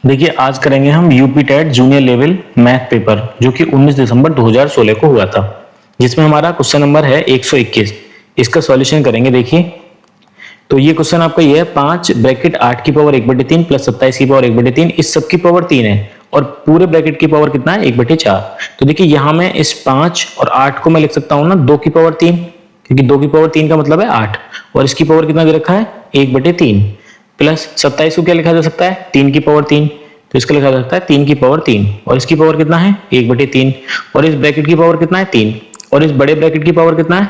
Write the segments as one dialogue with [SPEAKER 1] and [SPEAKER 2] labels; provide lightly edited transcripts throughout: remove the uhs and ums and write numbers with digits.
[SPEAKER 1] देखिए आज करेंगे हम UP TET junior level math paper जो कि 19 दिसंबर 2016 को हुआ था, जिसमें हमारा क्वेश्चन नंबर है 121। इसका सॉल्यूशन करेंगे। देखिए तो ये क्वेश्चन आपका ये है 5 ब्रैकेट 8 की पावर 1/3 प्लस 27 की पावर 1/3, इस सब की पावर 3 है और पूरे ब्रैकेट की पावर कितना है 1/4। तो देखिए यहाँ मैं इस 5 और 8 को मैं लिख सकता हूँ ना 2 की पावर 3, क्योंकि 2 की पावर 3 का मतलब है 8 और इसकी पावर कितना दे रखा है 1/3 प्लस 27 को क्या लिखा जा सकता है 3 की पावर 3, तो इसका लिखा जा सकता है 3 की पावर 3 और इसकी पावर कितना है 1/3 और इस ब्रैकेट की पावर कितना है 3 और इस बड़े ब्रैकेट की पावर कितना है,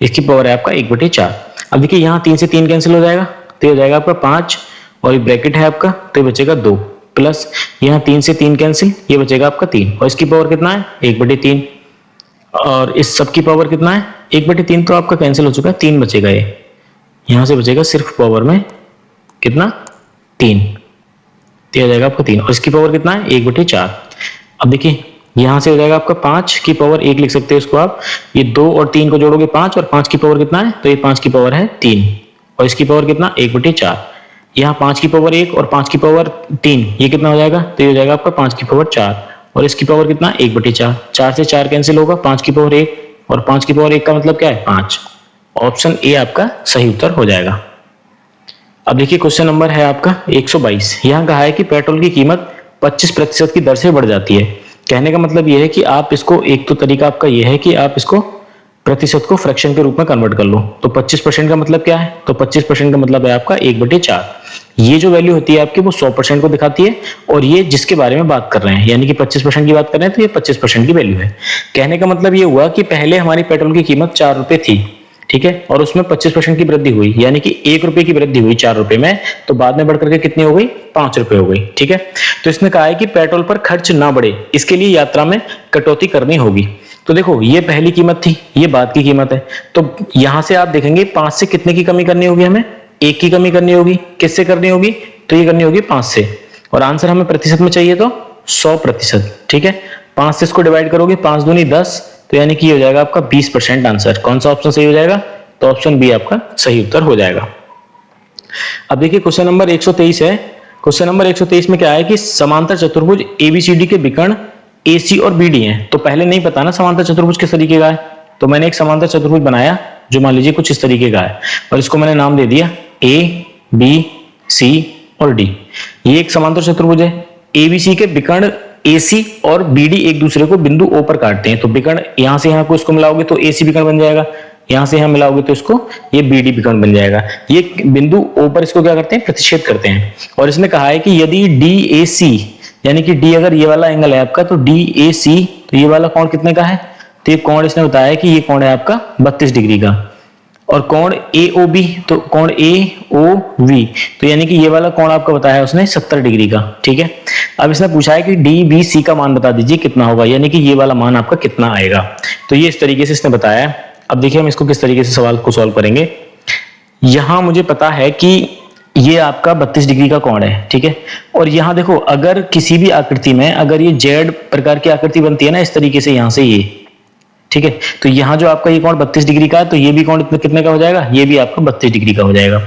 [SPEAKER 1] इसकी पावर है आपका 1/4। अब देखिए यहाँ 3 से 3 कैंसिल हो जाएगा तो ये हो जाएगा आपका 5 और ये ब्रैकेट है आपका तो ये बचेगा 2 प्लस यहाँ 3 से 3 कैंसिल, ये बचेगा आपका 3 और इसकी पावर कितना है 1/3 और इस सब की पावर कितना है 1/3, तो आपका कैंसिल हो चुका है 3 बचेगा, ये यहाँ से बचेगा सिर्फ पावर में कितना 3, तो हो जाएगा आपका 3 और इसकी पावर कितना है 1/4। अब देखिए यहां से हो जाएगा आपका 5 की पावर 1 लिख सकते हैं इसको आप, ये 2 और 3 को जोड़ोगे 5 और 5 की पावर कितना है, तो ये 5 की पावर है 3 और इसकी पावर कितना 1/4। यहाँ 5 की पावर 1 और 5 की पावर 3 ये कितना हो जाएगा, तो ये हो जाएगा आपका 5 की पावर 4 और इसकी पावर कितना 1/4। 4 से 4 कैंसिल होगा, 5 की पावर 1 और 5 की पावर 1 का मतलब क्या है 5। ऑप्शन ए आपका सही उत्तर हो जाएगा। अब देखिए क्वेश्चन नंबर है आपका 122। यहाँ कहा है कि पेट्रोल की कीमत 25% की दर से बढ़ जाती है। कहने का मतलब यह है कि आप इसको, एक तो तरीका आपका यह है कि आप इसको प्रतिशत को फ्रैक्शन के रूप में कन्वर्ट कर लो। तो 25% का मतलब क्या है, तो 25% का मतलब है आपका 1/4। ये जो वैल्यू होती है आपकी वो 100% को दिखाती है और ये जिसके बारे में बात कर रहे हैं यानी कि 25% की बात कर रहे हैं तो ये 25% की वैल्यू है। कहने का मतलब ये हुआ कि पहले हमारी पेट्रोल की कीमत 4 रुपए थी, ठीक है, और उसमें 25% की वृद्धि हुई यानी कि 1 रुपए की वृद्धि हुई 4 रुपए में, तो बाद में बढ़कर के कितनी हो गई 5 रुपए हो गई, ठीक है। तो इसने कहा है कि पेट्रोल पर खर्च ना बढ़े इसके लिए यात्रा में कटौती करनी होगी। तो देखो ये पहली कीमत थी, ये बाद की कीमत है, तो यहां से आप देखेंगे 5 से कितने की कमी करनी होगी, हमें 1 की कमी करनी होगी। किससे करनी होगी, तो ये करनी होगी 5 से और आंसर हमें प्रतिशत में चाहिए तो 100%, ठीक है। 5 से इसको डिवाइड करोगे 5 दूनी 10, तो यानी कि हो जाएगा आपका 20% आंसर। कौन सा ऑप्शन सही हो जाएगा, तो ऑप्शन बी आपका सही उत्तर हो जाएगा। अब देखिए क्वेश्चन नंबर 123 है। क्वेश्चन नंबर 123 में क्या है कि समांतर चतुर्भुज एबीसीडी के विकर्ण एसी और बीडी हैं। तो पहले नहीं पता ना समांतर चतुर्भुज किस तरीके का है, तो मैंने एक समांतर चतुर्भुज बनाया जो मान लीजिए कुछ इस तरीके का है और इसको मैंने नाम दे दिया ए बी सी और डी। ये एक समांतर चतुर्भुज है। एबीसी के विकर्ण एसी और बीडी एक दूसरे को बिंदु ओ पर काटते हैं, तो विकर्ण यहां से यहां को इसको मिलाओगे तो एसी विकर्ण बन जाएगा, यहां से यहां मिलाओगे तो इसको ये बीडी विकर्ण बन जाएगा। ये बिंदु ओ पर इसको क्या करते हैं प्रतिच्छेद करते हैं और इसने कहा है कि यदि डी ए सी यानी कि डी अगर ये वाला एंगल है आपका तो डी ए सी, तो ये वाला कोण कितने का है, तो ये कोण इसने बताया कि ये कोण है आपका 32 डिग्री का और कोण ए ओ बी, तो कोण ए ओ वी, तो यानी कि ये वाला कोण आपका बताया उसने 70 डिग्री का, ठीक है। अब इसने पूछा है कि डी बी सी का मान बता दीजिए कितना होगा, यानी कि ये वाला मान आपका कितना आएगा। तो ये इस तरीके से इसने बताया। अब देखिए हम इसको किस तरीके से सवाल को सॉल्व करेंगे। यहां मुझे पता है कि ये आपका 32 डिग्री का कोण है, ठीक है, और यहां देखो अगर किसी भी आकृति में अगर ये जेड प्रकार की आकृति बनती है ना इस तरीके से यहां से ये, ठीक है, तो यहां जो आपका ये कोण 32 डिग्री का है तो ये भी कोण कितने का हो जाएगा, ये भी आपका 32 डिग्री का हो जाएगा।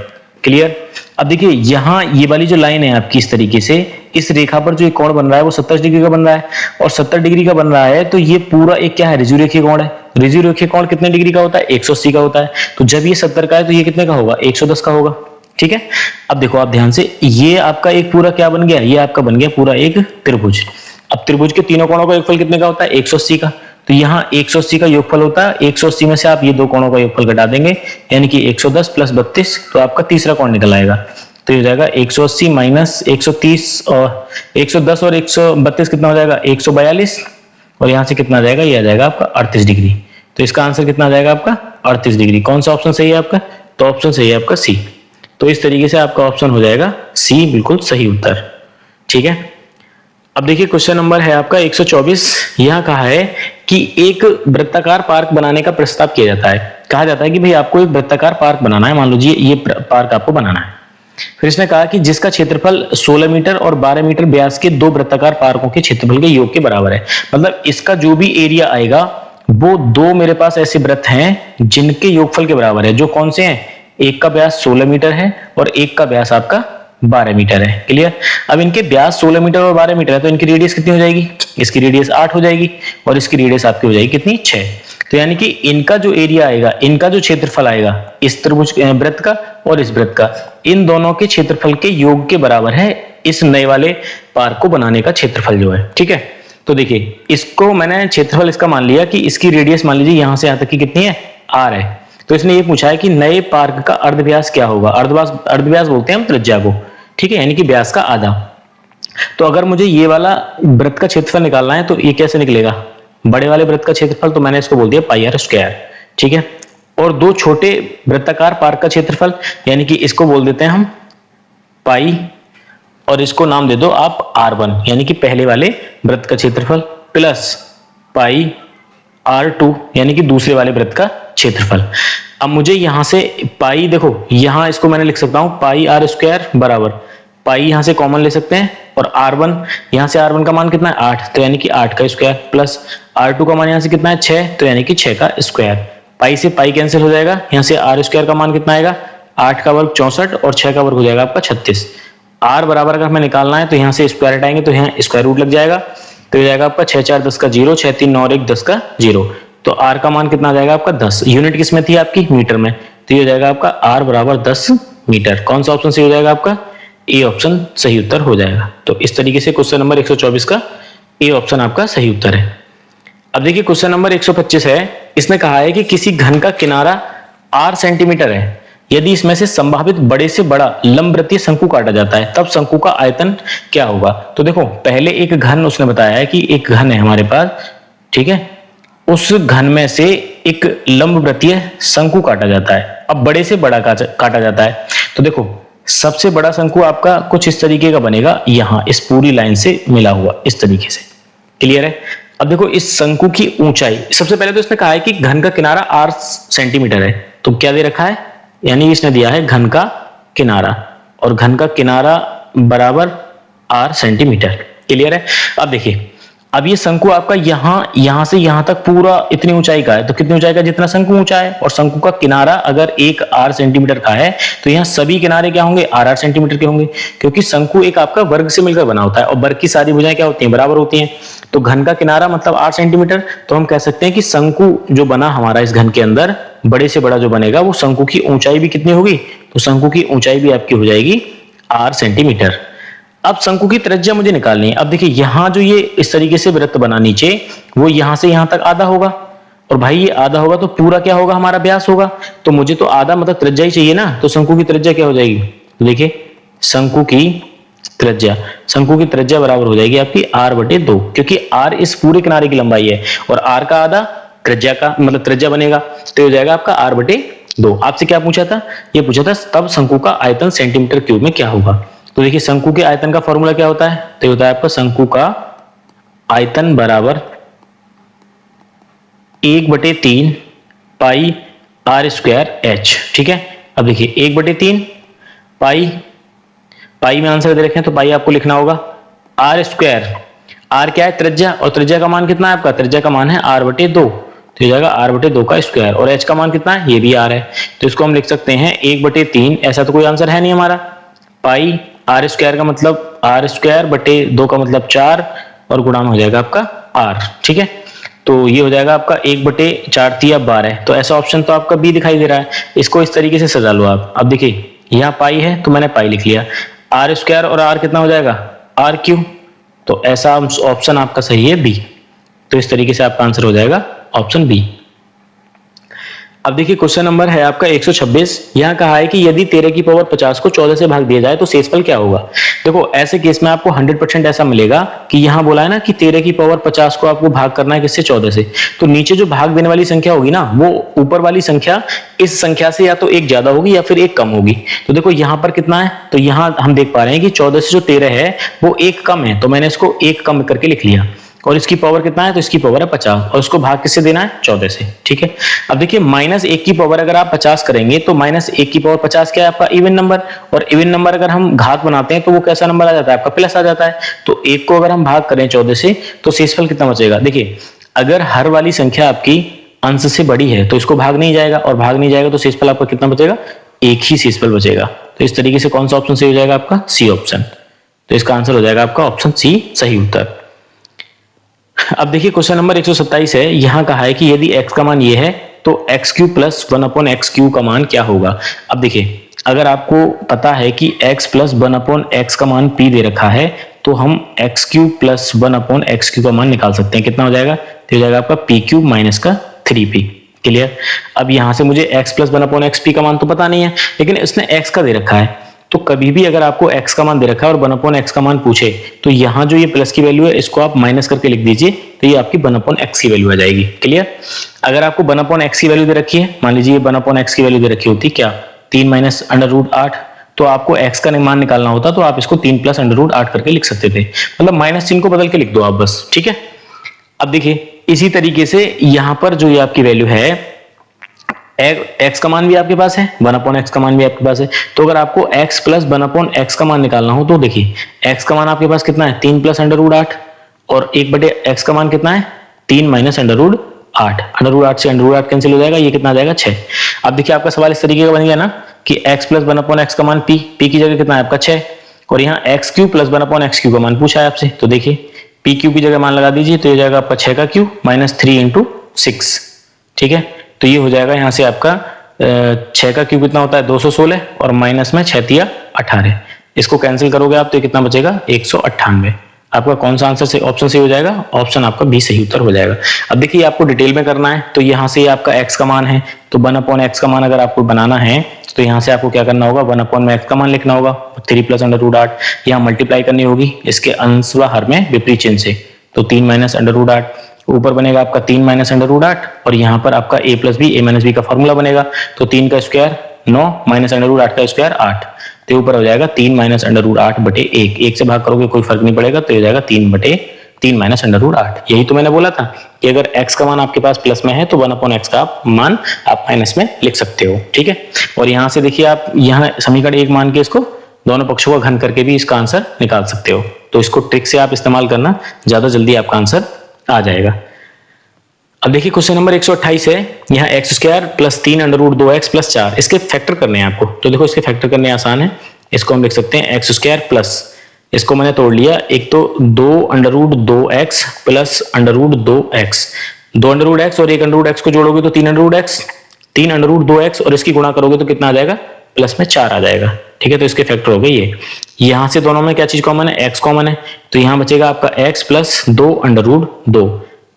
[SPEAKER 1] क्लियर। अब देखिए यहां ये वाली जो लाइन है आपकी इस तरीके से इस रेखा पर जो एक कोण बन रहा है वो 70 डिग्री का बन रहा है और 70 डिग्री का बन रहा है, तो ये पूरा एक क्या है ऋजुरेखीय कोण है। ऋजुरेखीय कोण कितने डिग्री का होता है 180 का होता है, तो जब ये 70 का है तो ये कितने का होगा 110 का होगा, ठीक है। अब देखो आप ध्यान से, ये आपका एक पूरा क्या बन गया, ये आपका बन गया पूरा एक त्रिभुज। अब त्रिभुज के तीनों कोणों का योगफल कितने का होता है 180 का, तो यहाँ 180 का योगफल होता है, 180 में से आप ये दो कोणों का योगफल घटा देंगे यानी कि 110 प्लस 32, तो आपका तीसरा कोण निकल आएगा। तो ये हो जाएगा 180 माइनस 130 और 110 और 132 कितना हो जाएगा 142 और यहाँ से कितना आ जाएगा, ये आ जाएगा आपका 38 डिग्री। तो इसका आंसर कितना आ जाएगा आपका 38 डिग्री। कौन सा ऑप्शन सही है आपका, तो ऑप्शन सही है आपका सी। तो इस तरीके से आपका ऑप्शन हो जाएगा सी बिल्कुल सही उत्तर, ठीक है। अब देखिए क्वेश्चन नंबर है आपका 124। यहां कहा है कि एक वृत्ताकार पार्क बनाने का प्रस्ताव किया जाता है। कहा जाता है कि भाई आपको एक वृत्ताकार पार्क बनाना है, मान लीजिए ये पार्क आपको बनाना है। फिर इसने कहा कि जिसका क्षेत्रफल 16 मीटर और 12 मीटर व्यास के दो वृत्ताकार पार्कों के क्षेत्रफल के योग के बराबर है। मतलब इसका जो भी एरिया आएगा वो दो मेरे पास ऐसे वृत्त हैं जिनके योगफल के बराबर है। जो कौन से हैं, एक का व्यास 16 मीटर है और एक का व्यास आपका 12 मीटर है। क्लियर। अब इनके व्यास 16 मीटर और 12 मीटर है, तो इनकी रेडियस कितनी हो जाएगी? इसकी रेडियस 8 हो जाएगी और इसकी रेडियस आपकी हो जाएगी कितनी? 6। तो यानी कि इनका जो एरिया आएगा, इनका जो क्षेत्रफल आएगा इस त्रिभुज वृत्त का और इस वृत्त का, इन दोनों के क्षेत्रफल के योग के बराबर है इस नए वाले पार्क को बनाने का क्षेत्रफल जो है। ठीक है, तो देखिए इसको मैंने क्षेत्रफल इसका मान लिया कि इसकी रेडियस मान लीजिए यहां से यहां तक की कितनी है? r है। तो इसने ये पूछा है कि नए पार्क का अर्धव्यास क्या होगा? अर्धव्यास बोलते हैं हम त्रिज्या को। ठीक है, यानी कि व्यास का आधा। तो अगर मुझे ये वाला वृत्त का क्षेत्रफल निकालना है तो ये कैसे निकलेगा? बड़े वाले वृत्त का क्षेत्रफल तो मैंने इसको बोल दिया पाई आर स्क्वायर। ठीक है, और दो छोटे वृत्ताकार पार्क का क्षेत्रफल यानी कि इसको बोल देते हैं हम पाई, और इसको नाम दे दो आप r1 यानी कि पहले वाले वृत्त का क्षेत्रफल, प्लस पाई r2 यानी कि दूसरे वाले वृत्त का क्षेत्रफल। अब मुझे यहां से पाई, देखो यहां इसको मैंने लिख सकता हूं पाई आर स्क्वायर बराबर पाई, यहां से कॉमन ले सकते हैं, और r1 यहां से r1 का मान कितना है? 8, तो यानी कि 8 का स्क्वायर, प्लस r2 का मान यहां से कितना है? 6, तो यानी कि 6 का स्क्वायर। पाई से पाई कैंसिल हो जाएगा, यहां से r स्क्वायर का मान कितना आएगा? 8 का वर्ग 64 और 6 का वर्ग हो जाएगा आपका 36। r बराबर अगर हमें निकालना है तो यहां से स्क्वायर हटाएंगे तो यहाँ स्क्वायर रूट लग जाएगा, तो हो जाएगा आपका 6 4 10 का 0, 6 3 9 और 1 10 का 0। तो r का मान कितना आ जाएगा आपका? 10। यूनिट किस में थी आपकी? मीटर में। तो ये हो जाएगा आपका r बराबर 10 मीटर। कौन सा ऑप्शन सही हो जाएगा आपका? ए ऑप्शन सही उत्तर हो जाएगा। तो इस तरीके से क्वेश्चन नंबर 124 का ए ऑप्शन आपका सही उत्तर है। अब देखिए क्वेश्चन नंबर 125 है। इसने कहा है कि किसी घन का किनारा r सेंटीमीटर है, यदि इसमें से संभावित बड़े से बड़ा लंबवृत्तीय शंकु काटा जाता है तब शंकु का आयतन क्या होगा? तो देखो पहले एक घन उसने बताया है कि एक घन है हमारे पास, ठीक है, उस घन में से एक लंबवृत्तीय शंकु काटा जाता है। अब बड़े से बड़ा काटा जाता है, तो देखो सबसे बड़ा शंकु आपका कुछ इस तरीके का बनेगा, यहां इस पूरी लाइन से मिला हुआ इस तरीके से। क्लियर है। अब देखो इस शंकु की ऊंचाई, सबसे पहले तो इसने कहा है कि घन का किनारा r सेंटीमीटर है, तो क्या दे रखा है? यानी इसने दिया है घन का किनारा, और घन का किनारा बराबर r सेंटीमीटर। क्लियर है। अब देखिए अब ये शंकु आपका यहां से यहां तक पूरा इतनी ऊंचाई का है, तो कितनी ऊंचाई का? जितना शंकु ऊंचा है, और शंकु का किनारा अगर एक r सेंटीमीटर का है तो यहाँ सभी किनारे क्या होंगे? r सेंटीमीटर के होंगे, क्योंकि शंकु एक आपका वर्ग से मिलकर बना होता है और वर्ग की सारी भुजाएं क्या होती हैं? बराबर होती हैं। तो घन का किनारा मतलब 8 सेंटीमीटर, तो हम कह सकते हैं कि शंकु जो बना हमारा इस घन के अंदर, बड़े से बड़ा जो बनेगा वो शंकु की ऊंचाई भी कितनी होगी? तो शंकु की ऊंचाई भी आपकी हो जाएगी 8 सेंटीमीटर। अब शंकु की त्रिज्या मुझे निकालनी है। अब देखिए यहां जो ये इस तरीके से वृत्त बना नीचे, वो यहां से यहां तक आधा होगा, और भाई ये आधा होगा तो पूरा क्या होगा? हमारा व्यास होगा। तो मुझे तो आधा मतलब त्रिज्या ही चाहिए ना, तो शंकु की त्रिज्या क्या हो जाएगी? तो देखिए शंकु की त्रिज्या बराबर हो जाएगी आपकी r/2, क्योंकि r इस पूरे किनारे की लंबाई है और r का आधा त्रिज्या का मतलब त्रिज्या बनेगा, तो हो जाएगा आपका r/2। आपसे क्या पूछा था? ये पूछा था तब शंकु का आयतन सेंटीमीटर क्यूब में क्या होगा। तो देखिए शंकु के आयतन का फॉर्मूला क्या होता है? तो ये होता है आपका शंकु का आयतन बराबर 1/3 पाई r स्क्वायर h। ठीक है। अब देखिए 1/3 पाई में आंसर दे रखे हैं तो पाई आपको लिखना होगा r स्क्वायर। r क्या है? त्रिज्या, और त्रिज्या का मान कितना है आपका? त्रिज्या का मान है r/2, तो हो जाएगा r/2 का स्क्वायर, और h का मान कितना है? ये भी r है, तो इसको हम लिख सकते हैं 1/3। ऐसा तो कोई आंसर है नहीं हमारा। पाई r स्क्वायर का मतलब r²/2 का मतलब 4, और गुणा में हो जाएगा आपका r। ठीक है, तो ये हो जाएगा आपका 1/4 × 12। तो ऐसा ऑप्शन तो आपका बी दिखाई दे रहा है। इसको इस तरीके से सजा लो आप। अब देखिए यहाँ पाई है तो मैंने पाई लिख लिया, r² और r कितना हो जाएगा? r³। तो ऐसा ऑप्शन आपका सही है बी। तो इस तरीके से आपका आंसर हो जाएगा ऑप्शन बी। अब देखिए क्वेश्चन नंबर है आपका 126। यहाँ कहा है कि यदि 13 की पावर 50 को 14 से भाग दिया जाए तो शेषफल क्या होगा। देखो ऐसे केस में आपको 100% ऐसा मिलेगा कि यहाँ बोला है ना कि 13 की पावर 50 को आपको भाग करना है किससे? 14 से। तो नीचे जो भाग देने वाली संख्या होगी ना, वो ऊपर वाली संख्या इस संख्या से या तो एक ज्यादा होगी या फिर एक कम होगी। तो देखो यहाँ पर कितना है, तो यहाँ हम देख पा रहे हैं कि 14 से जो 13 है वो एक कम है, तो मैंने इसको एक कम करके लिख लिया। और इसकी पावर कितना है? तो इसकी पावर है 50, और इसको भाग किससे देना है? 14 से। ठीक है। अब देखिए -1 की पावर अगर आप 50 करेंगे तो -1 की पावर 50 क्या है आपका? इवन नंबर, और इवन नंबर अगर हम घात बनाते हैं तो वो कैसा नंबर आ जाता है आपका? प्लस आ जाता है। तो 1 को अगर हम भाग करें 14 से तो शेषफल कितना बचेगा? देखिए अगर हर वाली संख्या आपकी अंश से बड़ी है तो इसको भाग नहीं जाएगा, और भाग नहीं जाएगा तो शेषफल आपका कितना बचेगा? एक ही शेषफल बचेगा। तो इस तरीके से कौन सा ऑप्शन सही हो जाएगा आपका? C option. तो इसका आंसर हो जाएगा आपका ऑप्शन सी सही उत्तर। अब देखिए क्वेश्चन नंबर 127 है, यहां कहा है कि यदि x का मान ये है तो एक्स क्यू प्लस 1/x³ का मान क्या होगा। अब देखिए अगर आपको पता है कि x प्लस 1/x का मान p दे रखा है तो हम x³ प्लस 1/x³ का मान निकाल सकते हैं। कितना हो जाएगा? तो हो जाएगा आपका p³ माइनस का 3p। क्लियर? अब यहां से मुझे x प्लस 1/xp का मान तो पता नहीं है, लेकिन इसने x का दे रखा है। तो कभी भी अगर आपको x का मान दे रखा है और 1/x का मान पूछे तो यहाँ जो ये प्लस की वैल्यू है इसको आप माइनस करके लिख दीजिए, तो ये आपकी 1/x की वैल्यू आ जाएगी। क्लियर? अगर आपको 1/x की वैल्यू दे रखी है, मान लीजिए 1/x की वैल्यू दे रखी होती क्या 3 माइनस √8, तो आपको x का मान निकालना होता तो आप इसको 3 प्लस √8 करके लिख सकते थे। मतलब माइनस चिन्ह को बदल के लिख दो आप बस। ठीक है? अब देखिए इसी तरीके से यहां पर जो ये आपकी वैल्यू है x का मान भी आपके पास है, 1/x का मान भी आपके पास है। तो अगर आपको x प्लस 1/x का मान निकालना हो तो देखिए x का मान आपके पास कितना है? 3 प्लस √8 और 1/x का मान कितना है? 3 माइनस √8। √8 से √8 कैंसिल हो जाएगा, ये कितना आ जाएगा? 6। अब देखिए आपका सवाल इस तरीके का बन गया ना कि x प्लस 1/x का मान p की जगह कितना है आपका 6, और यहाँ x³ प्लस 1/x³ का मान पूछा है आपसे। तो देखिए p³ की जगह मान लगा दीजिए, तो ये जाएगा आपका 6 का क्यूब माइनस 3 × 6। ठीक है? तो ये हो जाएगा यहाँ से आपका 6 का क्यूब कितना होता है? 216 और माइनस में 6 तिया 18। इसको कैंसिल करोगे आप तो ये कितना बचेगा? 198। आपका कौन सा आंसर से ऑप्शन सही हो जाएगा? ऑप्शन आपका बी सही उत्तर हो जाएगा। अब देखिए आपको डिटेल में करना है तो यहाँ से आपका x का मान है, तो 1/x का मान अगर आपको बनाना है तो यहाँ से आपको क्या करना होगा? 1/x का मान लिखना होगा, 3 प्लस √8 यहाँ मल्टीप्लाई करनी होगी इसके अंश व हर में विपरीत चिन्ह से। तो 3 माइनस √8 ऊपर बनेगा आपका 3 माइनस √8 और यहाँ पर आपका a plus B a minus B का फॉर्मूला बनेगा। तो 3 का स्क्वायर 9 माइनस √8 का स्क्वायर 8, तो ऊपर हो जाएगा 3 माइनस √8 बटे 1। 1 से भाग करोगे कोई फर्क नहीं पड़ेगा, तो ये जाएगा 3 माइनस √8। यही तो मैंने बोला था कि अगर x का मान आपके पास प्लस में है तो 1/x का मान आप माइनस में लिख सकते हो। ठीक है? और यहाँ से देखिए आप यहाँ समीकरण 1 मान के इसको दोनों पक्षों का घन करके भी इसका आंसर निकाल सकते हो। तो इसको ट्रिक से आप इस्तेमाल करना, ज्यादा जल्दी आपका आंसर आ जाएगा। अब देखिए क्वेश्चन नंबर 128 है, यहाँ x² प्लस 3 √2x प्लस 4 इसके फैक्टर करने हैं आपको। तो देखो इसके फैक्टर करने आसान है, इसको हम लिख सकते हैं x² प्लस, इसको मैंने तोड़ लिया, एक तो 2 √2x प्लस √2x, 2 √x और 1 √x को जोड़ोगे तो 3 √x, 3 √2x और इसकी गुणा करोगे तो कितना आ जाएगा? प्लस में 4 आ जाएगा। ठीक है? तो इसके फैक्टर हो गए ये। यहां से दोनों में क्या चीज कॉमन है? x कॉमन है, तो यहाँ बचेगा आपका x प्लस 2 √2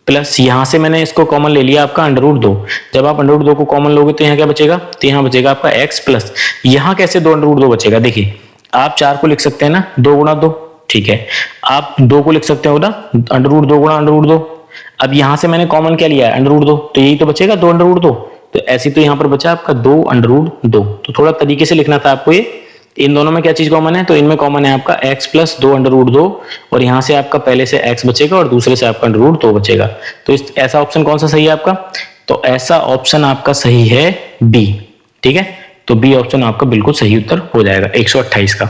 [SPEAKER 1] प्लस यहां से मैंने इसको कॉमन ले लिया आपका √2। जब आप √2 को कॉमन लोगे तो यहाँ क्या बचेगा? तो यहाँ बचेगा आपका x प्लस, यहाँ कैसे 2 √2 बचेगा? देखिए आप 4 को लिख सकते हैं ना 2 गुणा 2, ठीक है, आप 2 को लिख सकते हो ना √2 गुणा √2। अब यहां से मैंने कॉमन क्या लिया है? √2, तो यही तो बचेगा 2 √2। तो ऐसे तो यहाँ पर बचा आपका 2 √2। तो थोड़ा तरीके से लिखना था आपको ये। इन दोनों में क्या चीज कॉमन है? तो इनमें कॉमन है आपका x प्लस 2 √2 और यहाँ से आपका पहले से x बचेगा और दूसरे से आपका √2 बचेगा। तो ऐसा ऑप्शन कौन सा सही है आपका? तो ऐसा ऑप्शन आपका सही है बी। ठीक है? तो बी ऑप्शन आपका बिल्कुल सही उत्तर हो जाएगा 128 का।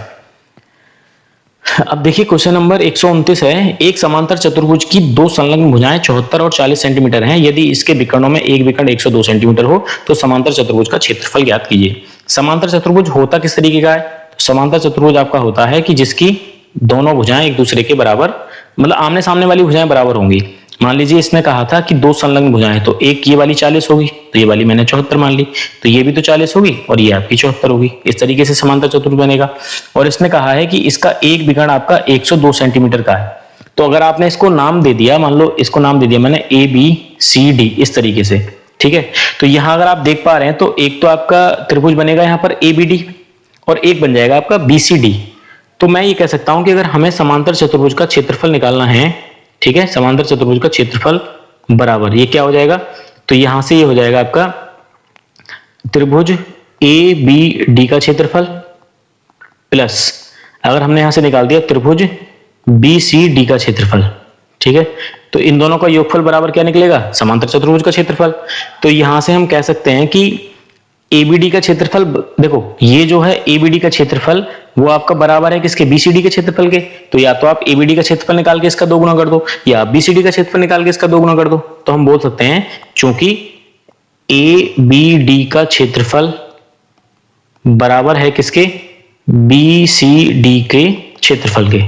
[SPEAKER 1] अब देखिए क्वेश्चन नंबर 129 है, एक समांतर चतुर्भुज की दो संलग्न भुजाएं 74 और 40 सेंटीमीटर हैं। यदि इसके विकर्णों में एक विकर्ण 102 सेंटीमीटर हो तो समांतर चतुर्भुज का क्षेत्रफल ज्ञात कीजिए। समांतर चतुर्भुज होता किस तरीके का है? समांतर चतुर्भुज आपका होता है कि जिसकी दोनों भुजाएं एक दूसरे के बराबर, मतलब आमने सामने वाली भुजाएं बराबर होंगी। मान लीजिए इसने कहा था कि दो संलग्न भुजाएं, तो एक ये वाली 40 होगी तो ये वाली मैंने 74 मान ली, तो ये भी तो 40 होगी और ये आपकी 74 होगी। इस तरीके से समांतर चतुर्भुज बनेगा। और इसने कहा है कि इसका एक विकर्ण आपका 102 सेंटीमीटर का है। तो अगर आपने इसको नाम दे दिया, मान लो इसको नाम दे दिया मैंने ABCD इस तरीके से, ठीक है, तो यहां अगर आप देख पा रहे हैं तो एक तो आपका त्रिभुज बनेगा यहाँ पर ABD और एक बन जाएगा आपका BCD। तो मैं ये कह सकता हूं कि अगर हमें समांतर चतुर्भुज का क्षेत्रफल निकालना है, ठीक है, समांतर चतुर्भुज का क्षेत्रफल बराबर ये क्या हो जाएगा? तो यहां से ये हो जाएगा आपका त्रिभुज ABD का क्षेत्रफल प्लस अगर हमने यहां से निकाल दिया त्रिभुज BCD का क्षेत्रफल, ठीक है, तो इन दोनों का योगफल बराबर क्या निकलेगा? समांतर चतुर्भुज का क्षेत्रफल। तो यहां से हम कह सकते हैं कि ABD का क्षेत्रफल, देखो ये जो है ABD का क्षेत्रफल वो आपका बराबर है किसके? BCD के क्षेत्रफल के। तो या तो आप ABD का क्षेत्रफल निकाल के इसका 2 गुना कर दो या आप BCD का क्षेत्रफल निकाल के इसका 2 गुना कर दो। तो हम बोल सकते हैं चूंकि ABD का क्षेत्रफल बराबर है किसके, बी सी डी के क्षेत्रफल के।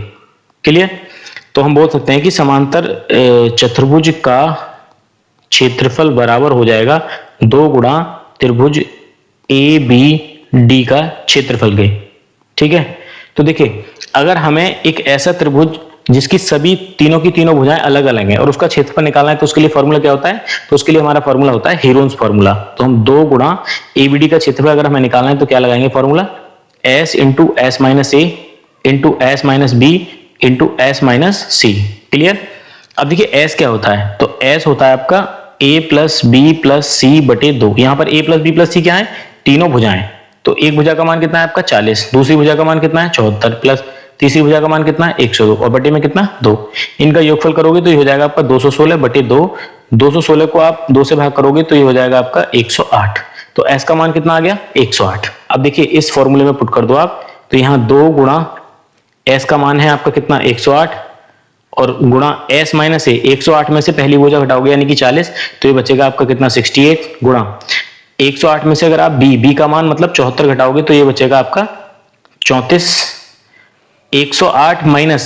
[SPEAKER 1] क्लियर। तो हम बोल सकते हैं कि समांतर चतुर्भुज का क्षेत्रफल बराबर हो जाएगा 2 गुणा त्रिभुज ए बी डी का क्षेत्रफल के। ठीक है। तो देखिए, अगर हमें एक ऐसा त्रिभुज जिसकी सभी तीनों की तीनों भुजाएं अलग अलग हैं और उसका क्षेत्रफल निकालना है, तो उसके लिए फॉर्मूला क्या होता है, तो उसके लिए हमारा फॉर्मूला होता है हीरोन्स फॉर्मूला। तो हम 2 गुणा एबीडी का क्षेत्रफल अगर हमें निकालना है तो क्या लगाएंगे formula, S into S minus A into S minus B into S minus C. Clear. अब देखिए एस क्या होता है, तो एस होता है आपका a प्लस बी प्लस सी बटे 2। यहां पर a प्लस बी प्लस सी क्या है, तीनों भुजाएं। तो एक भुजा का मान कितना है आपका 40, दूसरी भुजा का मान कितना है 74, प्लस तीसरी भुजा का मान कितना है 102 और बटे में कितना 2। इनका योगफल करोगे तो ये हो जाएगा आपका 216 बटे 2। 216 को आप 2 से भाग करोगे तो ये हो जाएगा आपका 108। तो s का मान कितना आ गया 108। अब देखिए इस फॉर्मूले में पुट कर दो आप, तो यहाँ 2 गुणा s का मान है आपका कितना 108 और गुणा s माइनस ए, 108 में से पहली भुजा घटाओगे यानी कि 40, तो ये बचेगा आपका कितना 68 गुणा 108 में से अगर आप b का मान मतलब 74 घटाओगे तो ये बचेगा आपका 34। 108 माइनस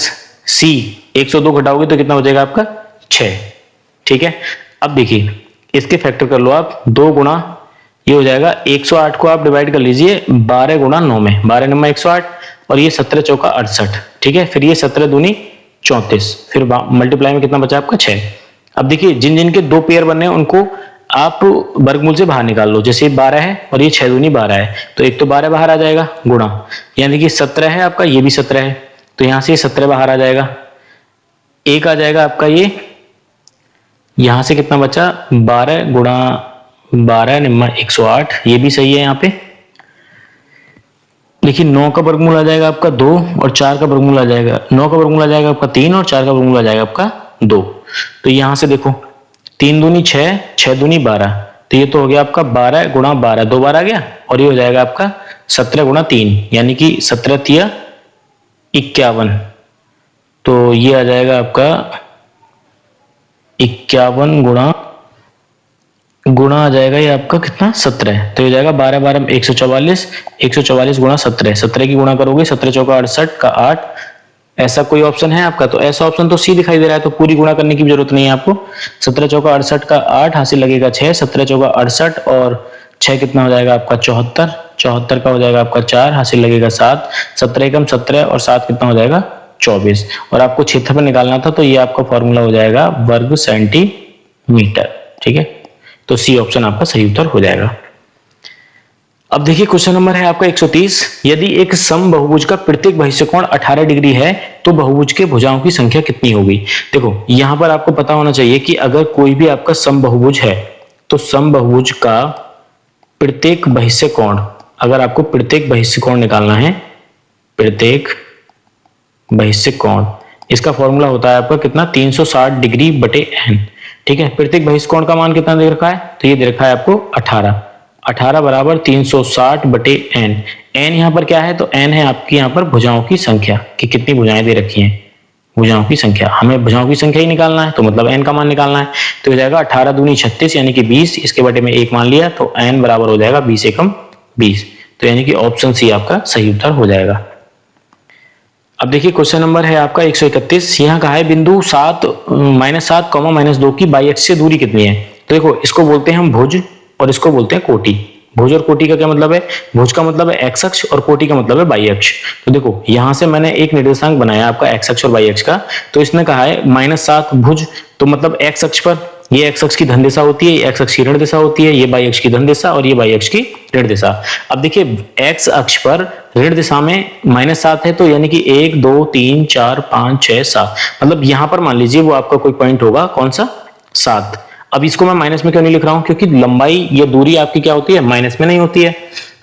[SPEAKER 1] सी 102 घटाओगे तो कितना बचेगा आपका 6। ठीक है। अब देखिए इसके फैक्टर कर लो आप, 2 गुणा ये हो जाएगा 108 को आप डिवाइड कर लीजिए 12 गुणा 9 में, 12 9 108 और ये 17 चौका 68। ठीक है। फिर ये 17 दूनी 34, फिर मल्टीप्लाई में कितना बचा आपका 6। अब देखिए जिन जिन के 2 पेयर बनने हैं उनको आप वर्गमूल से बाहर निकाल लो। जैसे 12 है और ये 6 दूनी 12 है, तो एक तो 12 बाहर आ जाएगा गुणा, यानी कि 17 है आपका, ये भी 17 है, तो यहां से 17 बाहर आ जाएगा। एक आ जाएगा आपका ये, यहां से कितना बचा 12 गुणा 12 निम्मा 108, ये भी सही है। यहाँ पे देखिए 9 का वर्गमूल आ जाएगा आपका 2 और 4 का वर्गमूल आ जाएगा, 9 का वर्गमूल आ जाएगा आपका 3 और 4 का वर्गमूल आ जाएगा आपका 2। तो यहां से देखो 3 दूनी 6, 6 दूनी 12, तो ये तो हो गया आपका 12 गुणा 12, 2 बार आ गया और ये हो जाएगा आपका 17 गुणा 3 यानी कि 17 तिया 51। तो ये आ जाएगा आपका 51 गुणा आ जाएगा ये आपका कितना 17, तो ये जाएगा 12 12 144, 144 गुणा 17, 17 की गुणा करोगे 17 चौका 68 का 8। ऐसा कोई ऑप्शन है आपका, तो ऐसा ऑप्शन तो सी दिखाई दे रहा है, तो पूरी गुणा करने की भी जरूरत नहीं है आपको। 17 चौका 68 का 8 हासिल लगेगा 6, 17 चौका 68 और 6 कितना हो जाएगा आपका 74, 74 का हो जाएगा आपका 4 हासिल लगेगा 7, 17 एकम 17 और 7 कितना हो जाएगा 24। और आपको क्षेत्रफल निकालना था तो ये आपका फॉर्मूला हो जाएगा वर्ग सेंटीमीटर। ठीक है। तो सी ऑप्शन आपका सही उत्तर हो जाएगा। अब देखिए क्वेश्चन नंबर है आपका 130। यदि एक समबहुभुज का प्रत्येक बहिष्यकोण 18 डिग्री है तो बहुभुज के भुजाओं की संख्या कितनी होगी। देखो यहां पर आपको पता होना चाहिए कि अगर कोई भी आपका समबहुभुज है तो समबहुभुज का प्रत्येक बहिष्यकोण, अगर आपको प्रत्येक बहिष्यकोण निकालना है, प्रत्येक बहिष्यकोण, इसका फॉर्मूला होता है आपका कितना 360 डिग्री बटे एन। ठीक है। प्रत्येक बहिष्यकोण का मान कितना दे रखा है, तो ये दे रखा है आपको 18, 18 बराबर 360 बटे एन। एन यहाँ पर क्या है, तो एन है आपकी यहाँ पर भुजाओं की संख्या कि कितनी भुजाएं दे रखी हैं, भुजाओं की संख्या। हमें भुजाओं की संख्या ही निकालना है तो मतलब एन का मान निकालना है, तो हो जाएगा 18 दूनी 36 यानी कि 20, इसके बटे में 1 मान लिया तो एन बराबर हो जाएगा 20 एकम 20। तो यानी कि ऑप्शन सी आपका सही उत्तर हो जाएगा। अब देखिए क्वेश्चन नंबर है आपका 131। यहाँ कहा है बिंदु 7 -7, -2 की बाई अक्ष से दूरी कितनी है। तो देखो इसको बोलते हैं हम भुज और इसको बोलते हैं कोटि। भुज और कोटि का क्या मतलब है, भुज का मतलब है एक्स अक्ष और कोटि का मतलब है बाई अक्ष। तो देखो यहां से मैंने एक निर्देशांक बनाया आपका एक्स अक्ष और बाई अक्ष का, तो इसने कहा है -7 भुज, तो मतलब एक्स अक्ष पर ये एक्स अक्ष की धन दिशा होती है, एक्स अक्ष की ऋण दिशा होती है, ये बाई अक्ष की धन दिशा और ये बाई अक्ष की ऋण दिशा। अब देखिए एक्स अक्ष पर ऋण दिशा में -7 है, तो यानी कि 1 2 3 4 5 6 7, मतलब यहां पर मान लीजिए वो आपका कोई पॉइंट होगा कौन सा 7। अब इसको मैं माइनस में क्यों नहीं लिख रहा हूं, क्योंकि लंबाई या दूरी आपकी क्या होती है माइनस में नहीं होती है।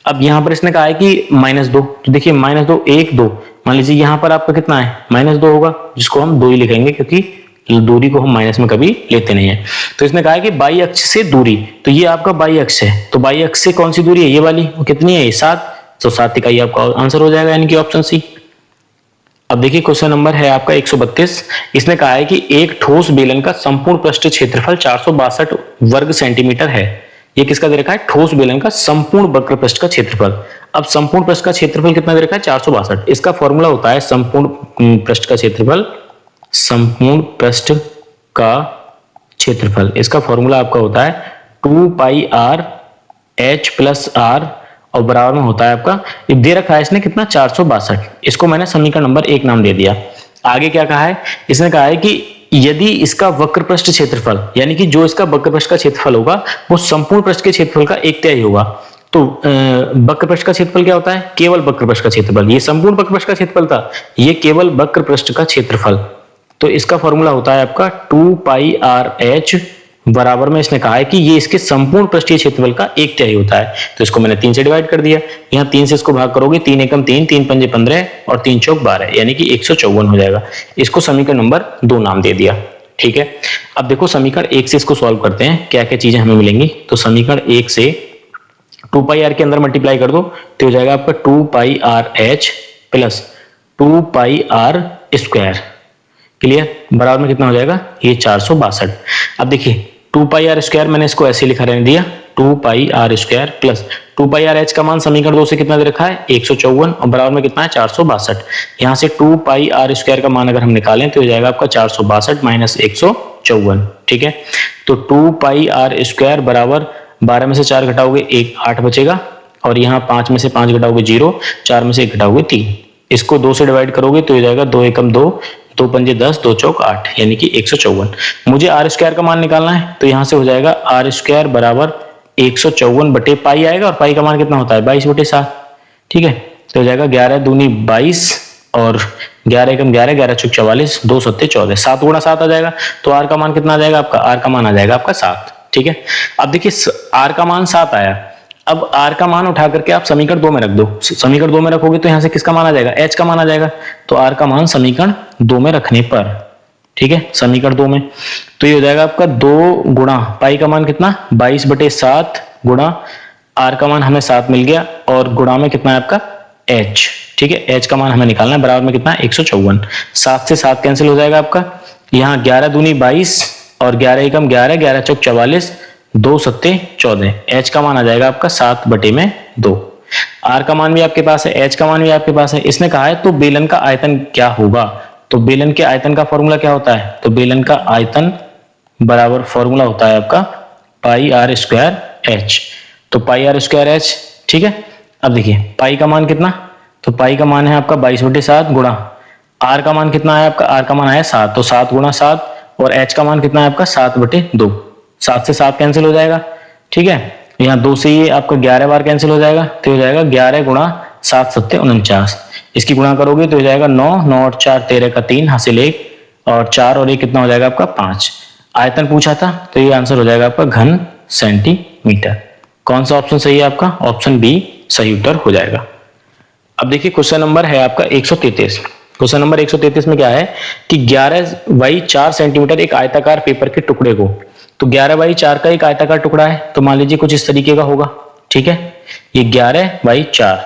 [SPEAKER 1] अब यहां पर इसने कहा है कि -2, तो देखिए -2 1 2, मान लीजिए यहां पर आपका कितना है -2 होगा, जिसको हम 2 ही लिखेंगे क्योंकि दूरी को हम माइनस में कभी लेते नहीं है। तो इसने कहा है कि बाई अक्ष से दूरी, तो ये आपका बाई अक्ष है, तो बाई अक्ष से कौन सी दूरी है, ये वाली, वो कितनी है 7, तो 7 इकाई आपका आंसर हो जाएगा यानी कि ऑप्शन सी। अब देखिए क्वेश्चन नंबर है आपका 132। इसने कहा है कि एक ठोस बेलन का संपूर्ण पृष्ठ क्षेत्रफल 462 वर्ग सेंटीमीटर है। ये किसका दे रखा है, ठोस बेलन का संपूर्ण वक्र पृष्ठ का क्षेत्रफल। अब संपूर्ण पृष्ठ का क्षेत्रफल कितना दे रखा है 462। इसका फॉर्मूला होता है संपूर्ण पृष्ठ का क्षेत्रफल, संपूर्ण पृष्ठ का क्षेत्रफल, इसका फॉर्मूला आपका होता है 2 pi R H plus are और बराबर में होता है आपका, ये दे रखा है इसने कितना 462। इसको मैंने समीकरण नंबर 1 नाम दे दिया। आगे क्या कहा है, इसने कहा है कि यदि इसका वक्र पृष्ठ क्षेत्रफल, यानी कि जो इसका वक्र पृष्ठ का क्षेत्रफल होगा वो संपूर्ण पृष्ठ के क्षेत्रफल का 1/3 होगा। तो वक्र पृष्ठ का क्षेत्रफल क्या होता है, केवल वक्र पृष्ठ का क्षेत्रफल। ये संपूर्ण वक्र पृष्ठ का क्षेत्रफल था, ये केवल वक्र पृष्ठ का क्षेत्रफल। तो इसका फॉर्मूला होता है आपका 2 पाई आर एच बराबर में, इसने कहा है कि ये इसके संपूर्ण पृष्ठीय क्षेत्रफल का 1/3 होता है। तो इसको मैंने 3 से डिवाइड कर दिया, यहाँ 3 से इसको भाग करोगे, 3 एकम 3, 3 पंजे 15 और 3 चौक 12, यानी कि 154 हो जाएगा। इसको समीकरण नंबर 2 नाम दे दिया। ठीक है, अब देखो समीकरण 1 से इसको सॉल्व करते हैं, क्या क्या चीजें हमें मिलेंगी। तो समीकरण 1 से 2 पाई आर के अंदर मल्टीप्लाई कर दो तो हो जाएगा आपका 2 pi R H plus 2 pi R square. Clear, बराबर में कितना हो जाएगा, ये 462। अब देखिए 2 पाई आर स्क्वायर मैंने इसको ऐसे लिखा रहने दिया, 2 pi R square plus 2 pi R H का मान समीकरण 2 से कितना दे रखा है 154 और बराबर में कितना है 462। यहाँ से 2 पाई आर स्क्वायर का मान अगर हम निकालें तो हो जाएगा आपका 462 माइनस 154। ठीक है, तो 2 पाई आर स्क्वायर बराबर 12 में से 4 घटाओगे 1, 8 बचेगा, और यहाँ 5 में से 5 घटाओगे 0, 4 में से 1 घटाओगे 3। इसको 2 से डिवाइड करोगे तो हो जाएगा 2 एकम 2, 2 पंजे 10, 2 चौक 8, यानी कि 154। मुझे आर स्क्वायर का मान निकालना है, तो यहाँ से हो जाएगा आर स्क्वायर बराबर 154 बटे पाई आएगा, और पाई का मान कितना होता है 22 बटे 7। ठीक है, तो हो जाएगा 11 दूनी 22 और 11 एकम 11, 11 चौक 44, 2 सत्ते 14, 7 गुणा 7 आ जाएगा। तो आर का मान कितना आ जाएगा आपका, आर का मान आ जाएगा आपका 7। ठीक है, अब देखिए आर का मान 7 आया, अब आर का मान उठा करके आप समीकरण 2 में रख दो। समीकरण 2 में रखोगे तो यहां से किसका मान आ जाएगा, एच का मान आ जाएगा। तो आर का मान समीकरण 2 में रखने पर, ठीक है, समीकरण 2 में तो ये हो जाएगा आपका 2 गुणा पाई का मान कितना 22 बटे 7 गुणा आर का मान हमें 7 मिल गया, और गुणा में कितना है आपका एच। ठीक है, एच का मान हमें निकालना है, बराबर में कितना है 154। 7 से 7 कैंसिल हो जाएगा आपका, यहाँ 11 दूनी 22 और 11 एकम 11, 11 चौक 44, 2 सत्ते 14, एच का मान आ जाएगा आपका 7 बटे में 2। आर का मान भी आपके पास है, एच का मान भी आपके पास है। इसने कहा है तो बेलन का आयतन क्या होगा, तो बेलन के आयतन का फॉर्मूला क्या होता है, तो बेलन का आयतन बराबर फॉर्मूला होता है आपका पाई आर स्क्वायर एच। तो पाई आर स्क्वायर एच। ठीक है, अब देखिए पाई का मान कितना, तो पाई का मान है आपका 22 बटे 7 गुणा आर का मान कितना है आपका, आर का मान आया 7, तो 7 गुणा 7, और एच का मान कितना है आपका 7 बटे 2। 7 से 7 कैंसिल हो जाएगा। ठीक है, यहाँ 2 से ये आपका 11 बार कैंसिल हो जाएगा, तो हो जाएगा 11 गुणा 7 सत्ते 49। इसकी गुणा करोगे तो हो जाएगा 9, 9 और 4 13 का 3 हासिल 1, और 4 और 1 कितना हो जाएगा आपका 5। आयतन पूछा था तो ये आंसर हो जाएगा आपका घन सेंटीमीटर। कौन सा ऑप्शन सही है आपका, ऑप्शन बी सही उत्तर हो जाएगा। अब देखिए क्वेश्चन नंबर है आपका 133। क्वेश्चन नंबर 133 में क्या है कि 11 बाई 4 सेंटीमीटर एक आयताकार पेपर के टुकड़े को, तो 11 बाई 4 का एक आयताकार टुकड़ा है, तो मान लीजिए कुछ इस तरीके का होगा। ठीक है, ये 11 बाई 4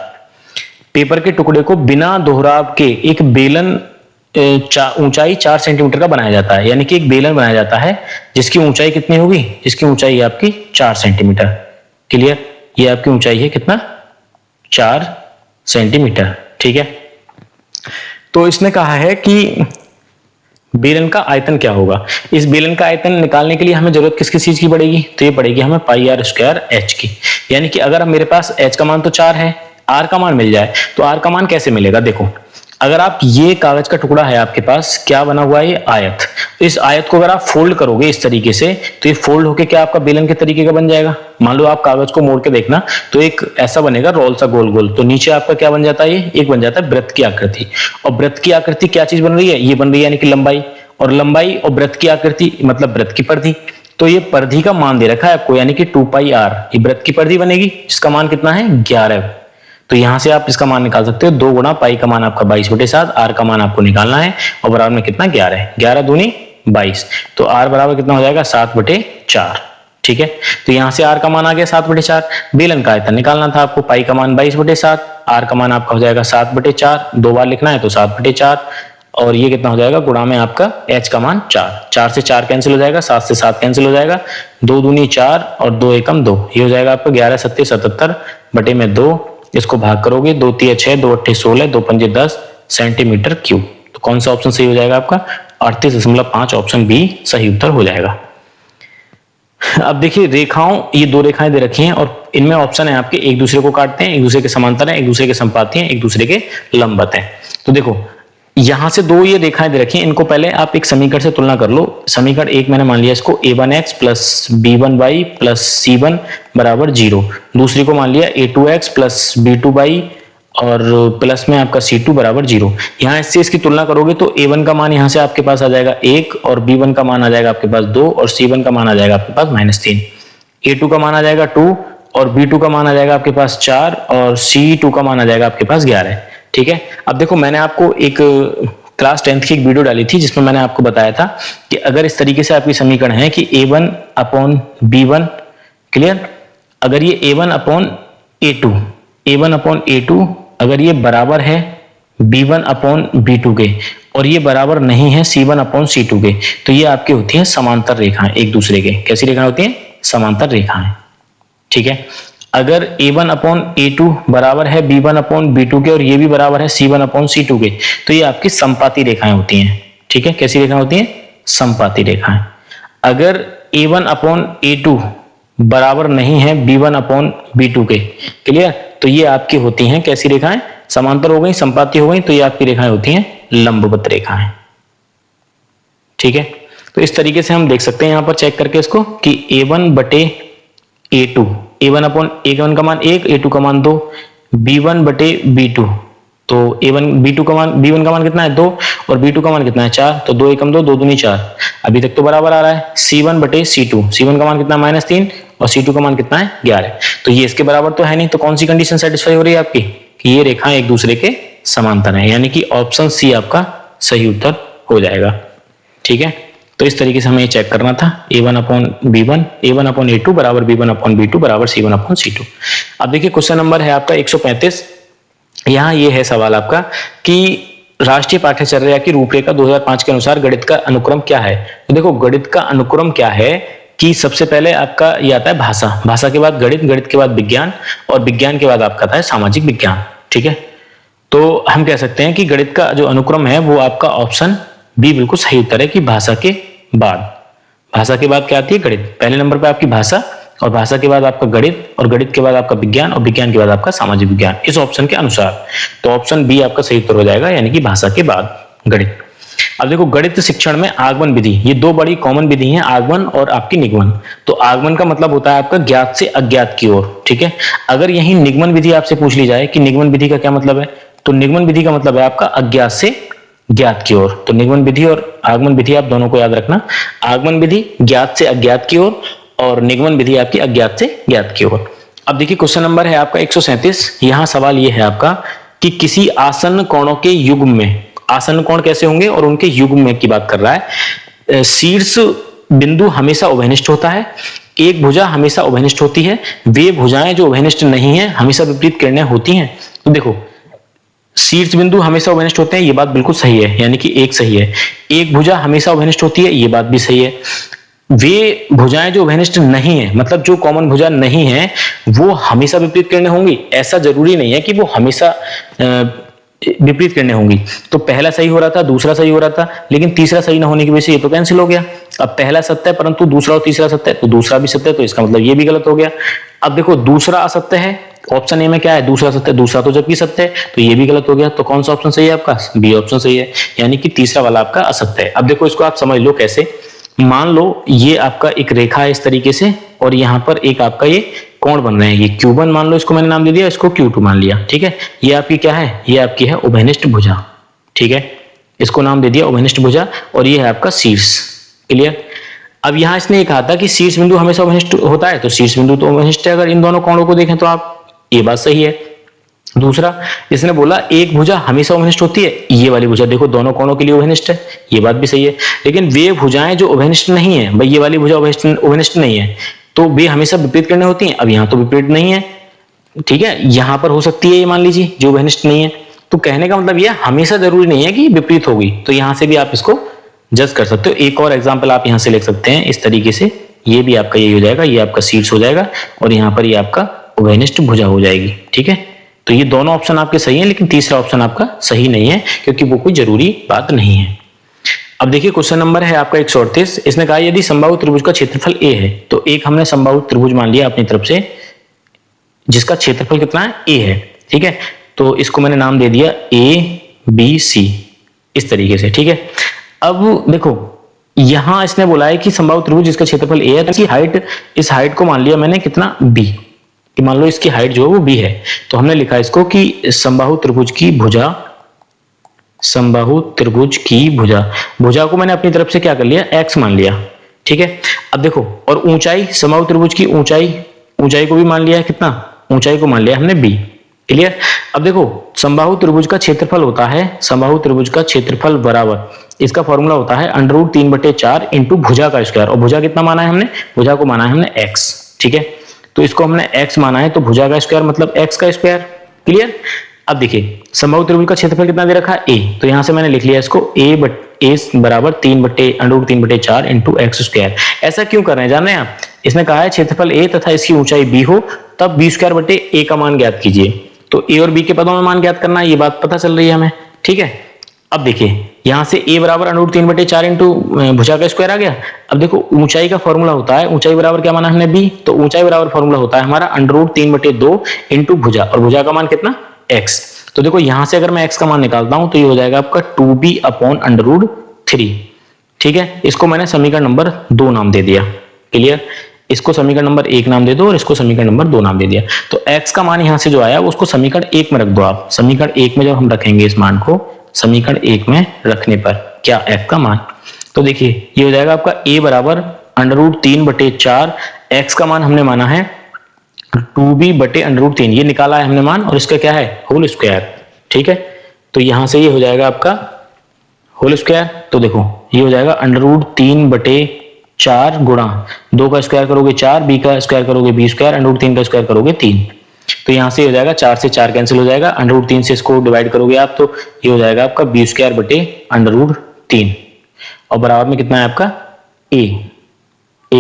[SPEAKER 1] पेपर के टुकड़े को बिना दोहराव के एक बेलन ऊंचाई 4 सेंटीमीटर का बनाया जाता है, यानी कि एक बेलन बनाया जाता है जिसकी ऊंचाई कितनी होगी, जिसकी ऊंचाई है आपकी 4 सेंटीमीटर। क्लियर, ये आपकी ऊंचाई है कितना 4 सेंटीमीटर। ठीक है, तो इसने कहा है कि बेलन का आयतन क्या होगा। इस बेलन का आयतन निकालने के लिए हमें जरूरत किस किस चीज की पड़ेगी, तो ये पड़ेगी हमें पाई आर स्क्वायर एच की। यानी कि अगर मेरे पास एच का मान तो 4 है, आर का मान मिल जाए, तो आर का मान कैसे मिलेगा। देखो अगर आप ये कागज का टुकड़ा है आपके पास, क्या बना हुआ है ये आयत, इस आयत को अगर आप फोल्ड करोगे इस तरीके से तो ये फोल्ड होके क्या आपका बेलन के तरीके का बन जाएगा। मान लो आप कागज को मोड़ के देखना तो एक ऐसा बनेगा रोल सा गोल गोल, तो नीचे आपका क्या बन जाता है, ये एक बन जाता है वृत्त की आकृति। और वृत्त की आकृति क्या चीज बन रही है, ये बन रही है यानी कि लंबाई, और लंबाई और वृत्त की आकृति मतलब वृत्त की परिधि। तो ये परिधि का मान दे रखा है आपको, यानी कि 2 पाई आर, ये वृत्त की परिधि बनेगी जिसका मान कितना है 11। तो यहां से आप इसका मान निकाल सकते हो, 2 गुणा पाई का मान आपका 22 बटे 7, आर का मान आपको निकालना है, और बराबर में कितना 11, 11 दूनी 22, तो आर बराबर कितना हो जाएगा 7 बटे 4। ठीक है, तो यहां से आर का मान आ गया 7 बटे 4। बेलन का आयतन निकालना था आपको, पाई का मान 22 बटे 7, आर का मान आपका हो जाएगा 7 बटे 4, 2 बार लिखना है तो 7 बटे 4, और ये कितना हो जाएगा गुणा में आपका एच का मान 4, 4 से 4 कैंसिल हो जाएगा, 7 से 7 कैंसिल हो जाएगा, 2 दूनी 4 और 2 एकम 2, ये हो जाएगा आपका 11 सत्ते 77 बटे में 2, इसको भाग करोगे, 2 3 6, 2 8 16, 2 5 10 सेंटीमीटर क्यूब। तो कौन सा ऑप्शन सही हो जाएगा आपका? 38.5 ऑप्शन बी सही उत्तर हो जाएगा। अब देखिए रेखाओं, ये दो रेखाएं दे रखी हैं और इनमें ऑप्शन है आपके एक दूसरे को काटते हैं, एक दूसरे के समांतर हैं, एक दूसरे के संपाती हैं, एक दूसरे के लंबवत हैं। तो देखो यहां से दो ये रेखाएं दे रखी हैं, इनको पहले आप एक समीकरण से तुलना कर लो। समीकरण एक मैंने मान लिया इसको a1x plus b1y plus c1 बराबर 0, दूसरी को मान लिया a2x प्लस b2y और प्लस में आपका c2 बराबर 0। यहाँ इससे इसकी तुलना करोगे तो a1 का मान यहाँ से आपके पास आ जाएगा 1 और b1 का मान आ जाएगा आपके पास 2 और c1 का मान आ जाएगा आपके पास -3। a2 का मान आ जाएगा 2 और b2 का मान आ जाएगा आपके पास 4 और c2 का मान आ जाएगा आपके पास 11। ठीक है, अब देखो मैंने आपको एक क्लास 10th की एक वीडियो डाली थी जिसमें मैंने आपको बताया था कि अगर इस तरीके से आपकी समीकरण है कि a1 अपॉन b1, क्लियर, अगर ये a1 अपॉन a2 अगर ये बराबर है b1 अपॉन b2 के और ये बराबर नहीं है c1 अपॉन c2 के, तो ये आपकी होती है समांतर रेखाएं एक दूसरे के। कैसी रेखाएं होती हैं? समांतर रेखाएं। ठीक है, अगर a1 अपॉन a2 बराबर है b1 अपॉन b2 के और ये भी बराबर है c1 अपॉन c2 के, तो ये आपकी समपाती रेखाएं होती हैं। ठीक है, कैसी रेखाएं होती हैं? समपाती रेखाएं। अगर a1 अपॉन a2 बराबर नहीं है b1 अपॉन b2 के, क्लियर, तो ये आपकी होती हैं कैसी रेखाएं? समांतर हो गई, समपाती हो गई, तो ये आपकी रेखाएं होती हैं लंबवत रेखाएं। ठीक है, तो इस तरीके से हम देख सकते हैं यहां पर चेक करके इसको कि a1 बटे a2, a1 अपॉन a1 का मान 1, a2 का मान 2, b1 बटे b2, तो b1 का मान कितना है? 2 और b2 का मान कितना है? 4, तो 2 एकम 2, 2 दूनी 4, अभी तक तो बराबर आ रहा है। c1 बटे c2, c1 का मान कितना है? -3 और c2 का मान कितना है? 11। तो ये इसके बराबर तो है नहीं, तो कौन सी कंडीशन सेटिस्फाई हो रही है आपकी कि ये रेखाएं एक दूसरे के समांतर हैं, यानी कि ऑप्शन सी आपका सही उत्तर हो जाएगा। ठीक है, तो इस तरीके से हमें ये चेक करना था a1 upon b1, a1 upon a2 बराबर b1 अपॉन b2 बराबर c1 अपॉन c2। अब देखिए क्वेश्चन नंबर है आपका 135। यहाँ ये है सवाल आपका कि राष्ट्रीय पाठ्यचर्या की रूपरेखा 2005 के अनुसार गणित का अनुक्रम क्या है। तो देखो गणित का अनुक्रम क्या है कि सबसे पहले आपका ये आता है भाषा, भाषा के बाद गणित, गणित के बाद विज्ञान और विज्ञान के बाद आपका आता है सामाजिक विज्ञान। ठीक है, तो हम कह सकते हैं कि गणित का जो अनुक्रम है वो आपका ऑप्शन बी बिल्कुल सही उत्तर है कि भाषा के बाद। भाषा के बाद क्या आती है? गणित। पहले नंबर पे आपकी भाषा और भाषा के बाद आपका गणित और गणित के बाद आपका विज्ञान और विज्ञान के बाद आपका सामाजिक विज्ञान, इस ऑप्शन के अनुसार। तो ऑप्शन बी आपका सही उत्तर हो जाएगा, यानी कि भाषा के बाद गणित। अब देखो गणित शिक्षण में आगमन विधि, ये दो बड़ी कॉमन विधि हैं, आगमन और आपकी निगमन। तो आगमन का मतलब होता है आपका ज्ञात से अज्ञात की ओर। ठीक है, अगर यही निगमन विधि आपसे पूछ ली जाए कि निगमन विधि का क्या मतलब है, तो निगमन विधि का मतलब है आपका अज्ञात से ज्ञात की ओर। तो निगमन विधि और आगमन विधि आप दोनों को याद रखना। आगमन विधि ज्ञात से अज्ञात की ओर और निगमन विधि आपकी अज्ञात से ज्ञात की ओर। अब देखिए क्वेश्चन नंबर है आपका 137। यहां सवाल ये है आपका कि किसी आसन्न कोणों के युग्म में, आसन्न कोण कैसे होंगे और उनके युग्म में की बात कर रहा है। शीर्ष बिंदु हमेशा उभयनिष्ठ होता है, एक भुजा हमेशा उभयनिष्ठ होती है, वे भुजाएं जो उभयनिष्ठ नहीं है हमेशा विपरीत किरणें होती हैं। तो देखो शीर्ष बिंदु हमेशा उभयनिष्ठ होते हैं, ये बात बिल्कुल सही है, यानी कि एक सही है। एक भुजा हमेशा उभयनिष्ठ होती है, ये बात भी सही है। वे भुजाएं जो उभयनिष्ठ नहीं है, मतलब जो कॉमन भुजा नहीं है वो हमेशा विपरीत किरणें होंगी, ऐसा जरूरी नहीं है कि वो हमेशा विपरीत किरणें होंगी। तो पहला सही हो रहा था, दूसरा सही हो रहा था, लेकिन तीसरा सही ना होने की वजह से ये तो कैंसिल हो गया। अब पहला सत्य है परंतु दूसरा और तीसरा सत्य है, तो दूसरा भी सत्य है, तो इसका मतलब ये भी गलत हो गया। अब देखो दूसरा असत्य है, ऑप्शन ए में क्या है? दूसरा सत्य, दूसरा तो जबकि सत्य है, तो ये भी गलत हो गया। तो कौन सा ऑप्शन सही है आपका? बी ऑप्शन सही है, यानी कि तीसरा वाला आपका असत्य है। अब देखो इसको आप समझ लो कैसे। मान लो ये आपका एक रेखा है इस तरीके से और यहाँ पर एक आपका ये कोण बन रहे हैं, ये Q1 मान लो, इसको मैंने नाम दे दिया, इसको Q2 मान लिया। ठीक है, ये आपकी क्या है? ये आपकी है उभयनिष्ठ भुजा। ठीक है, इसको नाम दे दिया उभयनिष्ठ भुजा और ये है आपका शीर्ष। क्लियर। अब यहाँ इसने ये कहा था कि शीर्ष बिंदु हमेशा उभयनिष्ठ होता है, तो शीर्ष बिंदु तो उभयनिष्ठ है अगर इन दोनों कोणों को देखें तो आप, ये बात सही है। दूसरा इसने बोला एक भुजा हमेशा उभयनिष्ठ होती है, ये वाली भुजा देखो दोनों कोणों के लिए उभयनिष्ठ है, ये बात भी सही है। लेकिन वे भुजाएं जो उभयनिष्ठ नहीं है, भाई ये वाली भुजा उभयनिष्ठ नहीं है, तो वे हमेशा विपरीत किरणें होती हैं। अब यहाँ तो विपरीत नहीं है, ठीक है, यहाँ पर हो सकती है ये मान लीजिए जो उभयनिष्ठ नहीं है। तो कहने का मतलब ये हमेशा जरूरी नहीं है कि विपरीत होगी, तो यहाँ से भी आप इसको जज कर सकते हो। एक और एग्जाम्पल आप यहाँ से लिख सकते हैं इस तरीके से, ये भी आपका यही हो जाएगा, ये आपका शीर्ष हो जाएगा और यहाँ पर ये आपका उभयनिष्ठ भुजा हो जाएगी। ठीक है, तो ये दोनों ऑप्शन आपके सही हैं, लेकिन तीसरा ऑप्शन आपका सही नहीं है क्योंकि वो कोई जरूरी बात नहीं है। अब देखिए क्वेश्चन नंबर है आपका 138। इसने कहा यदि समबाहु त्रिभुज का क्षेत्रफल a है, तो एक हमने समबाहु त्रिभुज मान लिया अपनी तरफ से जिसका क्षेत्रफल कितना है, a है। ठीक है, तो इसको मैंने नाम दे दिया ABC इस तरीके से। ठीक है, अब देखो यहां इसने बोला है कि समबाहु त्रिभुज जिसका क्षेत्रफल a है, तो इसकी हाइट, इस हाइट को मान लिया मैंने कितना b, कि मान लो इसकी हाइट जो है वो b है। तो हमने लिखा इसको कि समबाहु त्रिभुज की भुजा, समबाहु त्रिभुज की भुजा, भुजा को मैंने अपनी तरफ से क्या कर लिया, x मान लिया। ठीक है, अब देखो और ऊंचाई, समबाहु त्रिभुज की ऊंचाई, ऊंचाई को भी मान लिया है कितना, ऊंचाई को मान लिया हमने b। क्लियर। अब देखो समबाहु त्रिभुज का क्षेत्रफल होता है, समबाहु त्रिभुज का क्षेत्रफल बराबर, इसका फॉर्मूला होता है √3/4 इंटू भुजा का स्क्वायर। और भुजा कितना माना है हमने, भुजा को माना है हमने x। ठीक है, तो इसको हमने x माना है, तो भुजा का स्क्वायर मतलब x का स्क्वायर। क्लियर। अब देखिए समबाहु त्रिभुज का क्षेत्रफल कितना दे रखा है, a, तो यहां से मैंने लिख लिया इसको a बराबर √3/4 इंटू x स्क्वायर। ऐसा क्यों कर रहे हैं जान रहे हैं आप, इसने कहा है क्षेत्रफल a तथा इसकी ऊंचाई b हो, तब b² का मान ज्ञात कीजिए। तो a और b के पदों में मान ज्ञात करना है, ये बात पता चल रही है हमें। ठीक है, अब देखिए यहां से a बराबर √3/4 इंटू भुजा का स्क्वायर आ गया। अब देखो ऊंचाई का फॉर्मूला होता है, ऊंचाई बराबर क्या माना हमने b, तो ऊंचाई बराबर फॉर्मूला होता है हमारा √3/2 इंटू भुजा, और भुजा का मान कितना, x। तो देखो यहां से अगर मैं x का मान निकालता हूं तो ये हो जाएगा आपका 2b/√3। ठीक है, इसको मैंने समीकरण नंबर 2 नाम दे दिया। क्लियर। इसको समीकरण नंबर 1 नाम दे दो और इसको समीकरण नंबर 2 नाम दे दिया। तो x का मान यहां से जो आया उसको समीकरण 1 में रख दो आप। समीकरण 1 में जब हम रखेंगे इस मान को, समीकरण 1 में रखने पर क्या x का मान, तो देखिए ये हो जाएगा आपका a बराबर √3/4, x का मान हमने माना है 2b/√3, ये निकाला है हमने मान, और इसका क्या है, होल स्क्वायर। ठीक है, तो यहां से ये हो जाएगा आपका होल स्क्वायर। तो देखो ये हो जाएगा √3/4 गुणा 2 का स्क्वायर करोगे 4, b का स्क्वायर करोगे b स्क्वायर, √3 का स्क्वायर करोगे 3। तो यहां से हो जाएगा 4 से 4 कैंसिल हो जाएगा, √3 से इसको डिवाइड करोगे आप तो ये हो जाएगा आपका b²/√3, और बराबर में कितना है आपका a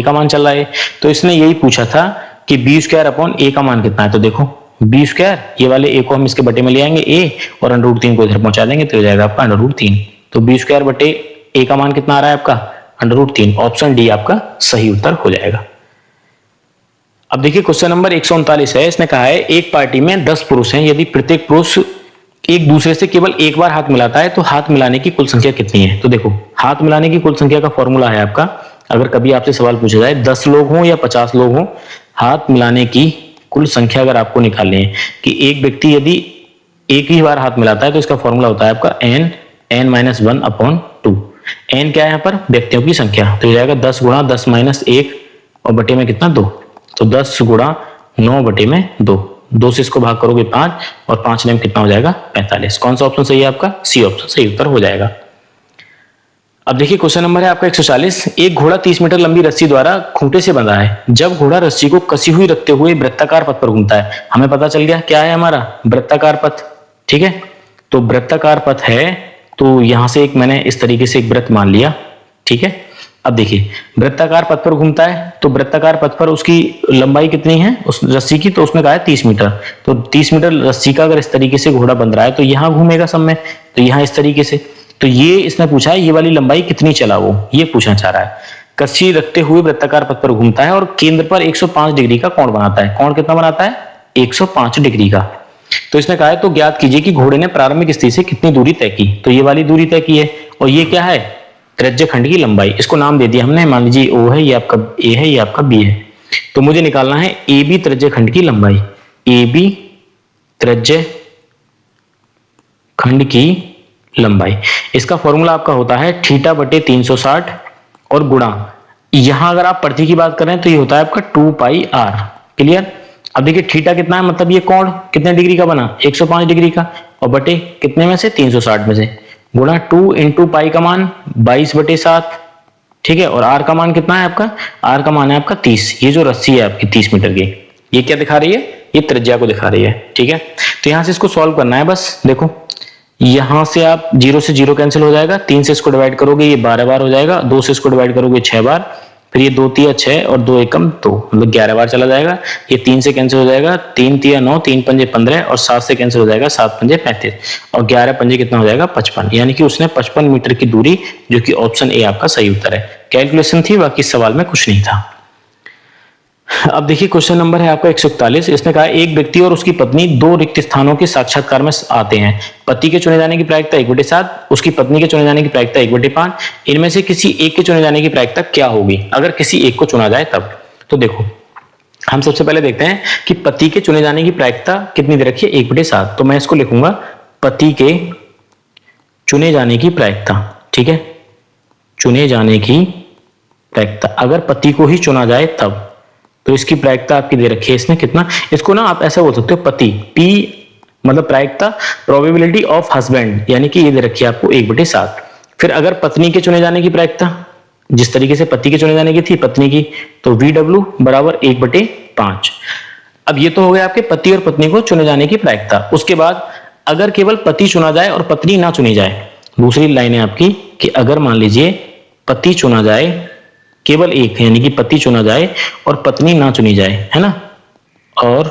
[SPEAKER 1] का मान चल रहा है। तो इसने यही पूछा था कि b²/a का मान कितना है। तो देखो b², ये वाले a को हम इसके बटे में ले आएंगे a, और √3 को इधर पहुंचा देंगे तो हो जाएगा आपका √3। तो b²/a का मान कितना आ रहा है आपका, √3। ऑप्शन डी आपका सही उत्तर हो जाएगा। अब देखिए क्वेश्चन नंबर 139 है। इसने कहा है एक पार्टी में 10 पुरुष हैं, यदि प्रत्येक पुरुष एक दूसरे से केवल एक बार हाथ मिलाता है तो हाथ मिलाने की कुल संख्या कितनी है। तो देखो हाथ मिलाने की कुल संख्या का फॉर्मूला है आपका, अगर कभी आपसे सवाल पूछा जाए 10 लोग हों या 50 लोग हों, हाथ मिलाने की कुल संख्या अगर आपको निकालनी है कि एक व्यक्ति यदि एक ही बार हाथ मिलाता है तो इसका फॉर्मूला होता है आपका n-1/2। n क्या है यहाँ पर, व्यक्तियों की संख्या, तो ये जाएगा 10 × 10 - 1 और बटे में कितना 2, तो 10 × 9/2। 2 से इसको भाग करोगे 5 और 5 में कितना हो जाएगा 45। कौन सा ऑप्शन सही है आपका, सी ऑप्शन सही उत्तर हो जाएगा। अब देखिए क्वेश्चन नंबर है आपका 140। एक घोड़ा 30 मीटर लंबी रस्सी द्वारा खूंटे से बंधा है। जब घोड़ा रस्सी को कसी हुई रखते हुए वृत्ताकार पथ पर घूमता है, हमें पता चल गया क्या है हमारा वृत्ताकार पथ। ठीक है, तो वृत्ताकार पथ है, तो यहां से एक मैंने इस तरीके से एक वृत्त मान लिया। ठीक है, अब देखिए वृत्ताकार पथ पर घूमता है, तो वृत्ताकार पथ पर उसकी लंबाई कितनी है उस रस्सी की, तो उसने कहा है 30 मीटर। तो 30 मीटर रस्सी का अगर इस तरीके से घोड़ा बंध रहा है तो यहां घूमेगा सब में, तो यहां इस तरीके से। तो ये इसने पूछा है ये वाली लंबाई कितनी चला वो, ये पूछना चाह रहा है। कस्सी रखते हुए वृत्ताकार पथ पर घूमता है और केंद्र पर 105 डिग्री का कोण बनाता है। कोण कितना बनाता है, 105 डिग्री का। तो इसने कहा है तो ज्ञात कीजिए कि घोड़े ने प्रारंभिक स्थिति से कितनी दूरी तय की। तो ये वाली दूरी तय की है, और ये क्या है, त्रिज्य खंड की लंबाई। इसको नाम दे दिया हमने, मान लीजिए ओ है, ये आपका ए है, ये आपका बी है। तो मुझे निकालना है ए बी त्रिज्य खंड की लंबाई, ए बी त्रिज्य खंड की लंबाई। इसका फॉर्मूला आपका होता है θ/360 और गुणा, यहां अगर आप प्रति की बात करें तो ये होता है आपका 2πr। क्लियर। अब देखिए थीटा कितना है, मतलब ये कोण कितने डिग्री का बना, 105 डिग्री का, और बटे कितने में से 360 में से, गुणा 2 × पाई का मान 22/7। ठीक है, और आर का मान कितना है आपका, आर का मान है आपका 30। ये जो रस्सी है आपकी 30 मीटर की, ये क्या दिखा रही है, ये त्रिज्या को दिखा रही है। ठीक है, तो यहां से इसको सॉल्व करना है बस। देखो यहां से आप 0 से 0 कैंसिल हो जाएगा, 3 से इसको डिवाइड करोगे ये 12 बार हो जाएगा, 2 से इसको डिवाइड करोगे 6 बार, फिर ये 2 तिया 6 और 2 एकम 2, मतलब 11 बार चला जाएगा। ये 3 से कैंसिल हो जाएगा, 3 तिया 9, 3 पंजे 15 और 7 से कैंसिल हो जाएगा, 7 पंजे 35 और 11 पंजे कितना हो जाएगा 55। यानी कि उसने 55 मीटर की दूरी, जो कि ऑप्शन ए आपका सही उत्तर है। कैलकुलेशन थी, बाकी सवाल में कुछ नहीं था। अब देखिए क्वेश्चन नंबर है आपका 141। इसने कहा एक व्यक्ति और उसकी पत्नी 2 रिक्त स्थानों के साक्षात्कार में आते हैं। पति के चुने जाने की प्रायिकता 1/7, उसकी पत्नी के चुने जाने की प्रायिकता 1/5। इनमें से किसी एक के चुने जाने की प्रायिकता क्या होगी अगर किसी एक को चुना जाए तब। तो देखो हम सबसे पहले देखते हैं कि पति के चुने जाने की प्रायिकता कितनी दे रखी है, 1/7। तो मैं इसको लिखूंगा पति के चुने जाने की प्रायिकता, ठीक है, चुने जाने की प्रायिकता अगर पति को ही चुना जाए तब। तो इसकी प्रायिकता आपकी दे रखी है इसने कितना, इसको ना आप ऐसा बोल सकते हो पति, पी मतलब प्रायिकता प्रोबेबिलिटी ऑफ हस्बैंड, यानी कि ये दे रखी है आपको 1/7। फिर अगर पत्नी के चुने जाने की प्रायिकता जिस तरीके से पति के चुने जाने की थी पत्नी की, तो VW बराबर 1/5। अब ये तो हो गया आपके पति और पत्नी को चुने जाने की प्रायिकता। उसके बाद अगर केवल पति चुना जाए और पत्नी ना चुनी जाए, दूसरी लाइन है आपकी कि अगर मान लीजिए पति चुना जाए केवल एक, यानी कि पति चुना जाए और पत्नी ना चुनी जाए, है ना, और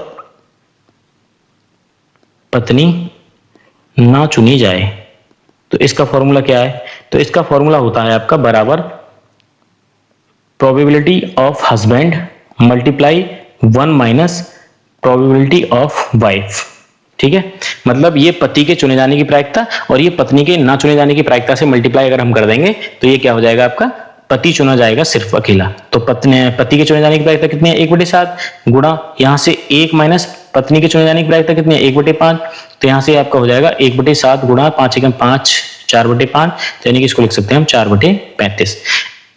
[SPEAKER 1] पत्नी ना चुनी जाए, तो इसका फॉर्मूला क्या है, तो इसका फॉर्मूला होता है आपका बराबर probability of husband multiply 1 minus probability of wife, ठीक है। मतलब ये पति के चुने जाने की प्रायिकता और ये पत्नी के ना चुने जाने की प्रायिकता से मल्टीप्लाई अगर हम कर देंगे तो ये क्या हो जाएगा आपका, पति चुना जाएगा सिर्फ अकेला। तो पति के चुने जाने की प्रायिकता कितनी है, 1/7 गुणा यहां से 1 माइनस पत्नी के चुने जाने की प्रायिकता कितनी है, 1/5। तो यहां से आपका हो जाएगा 1/7 गुणा 5 एकम 5, 4/5, यानी कि इसको लिख सकते हैं हम 4/35।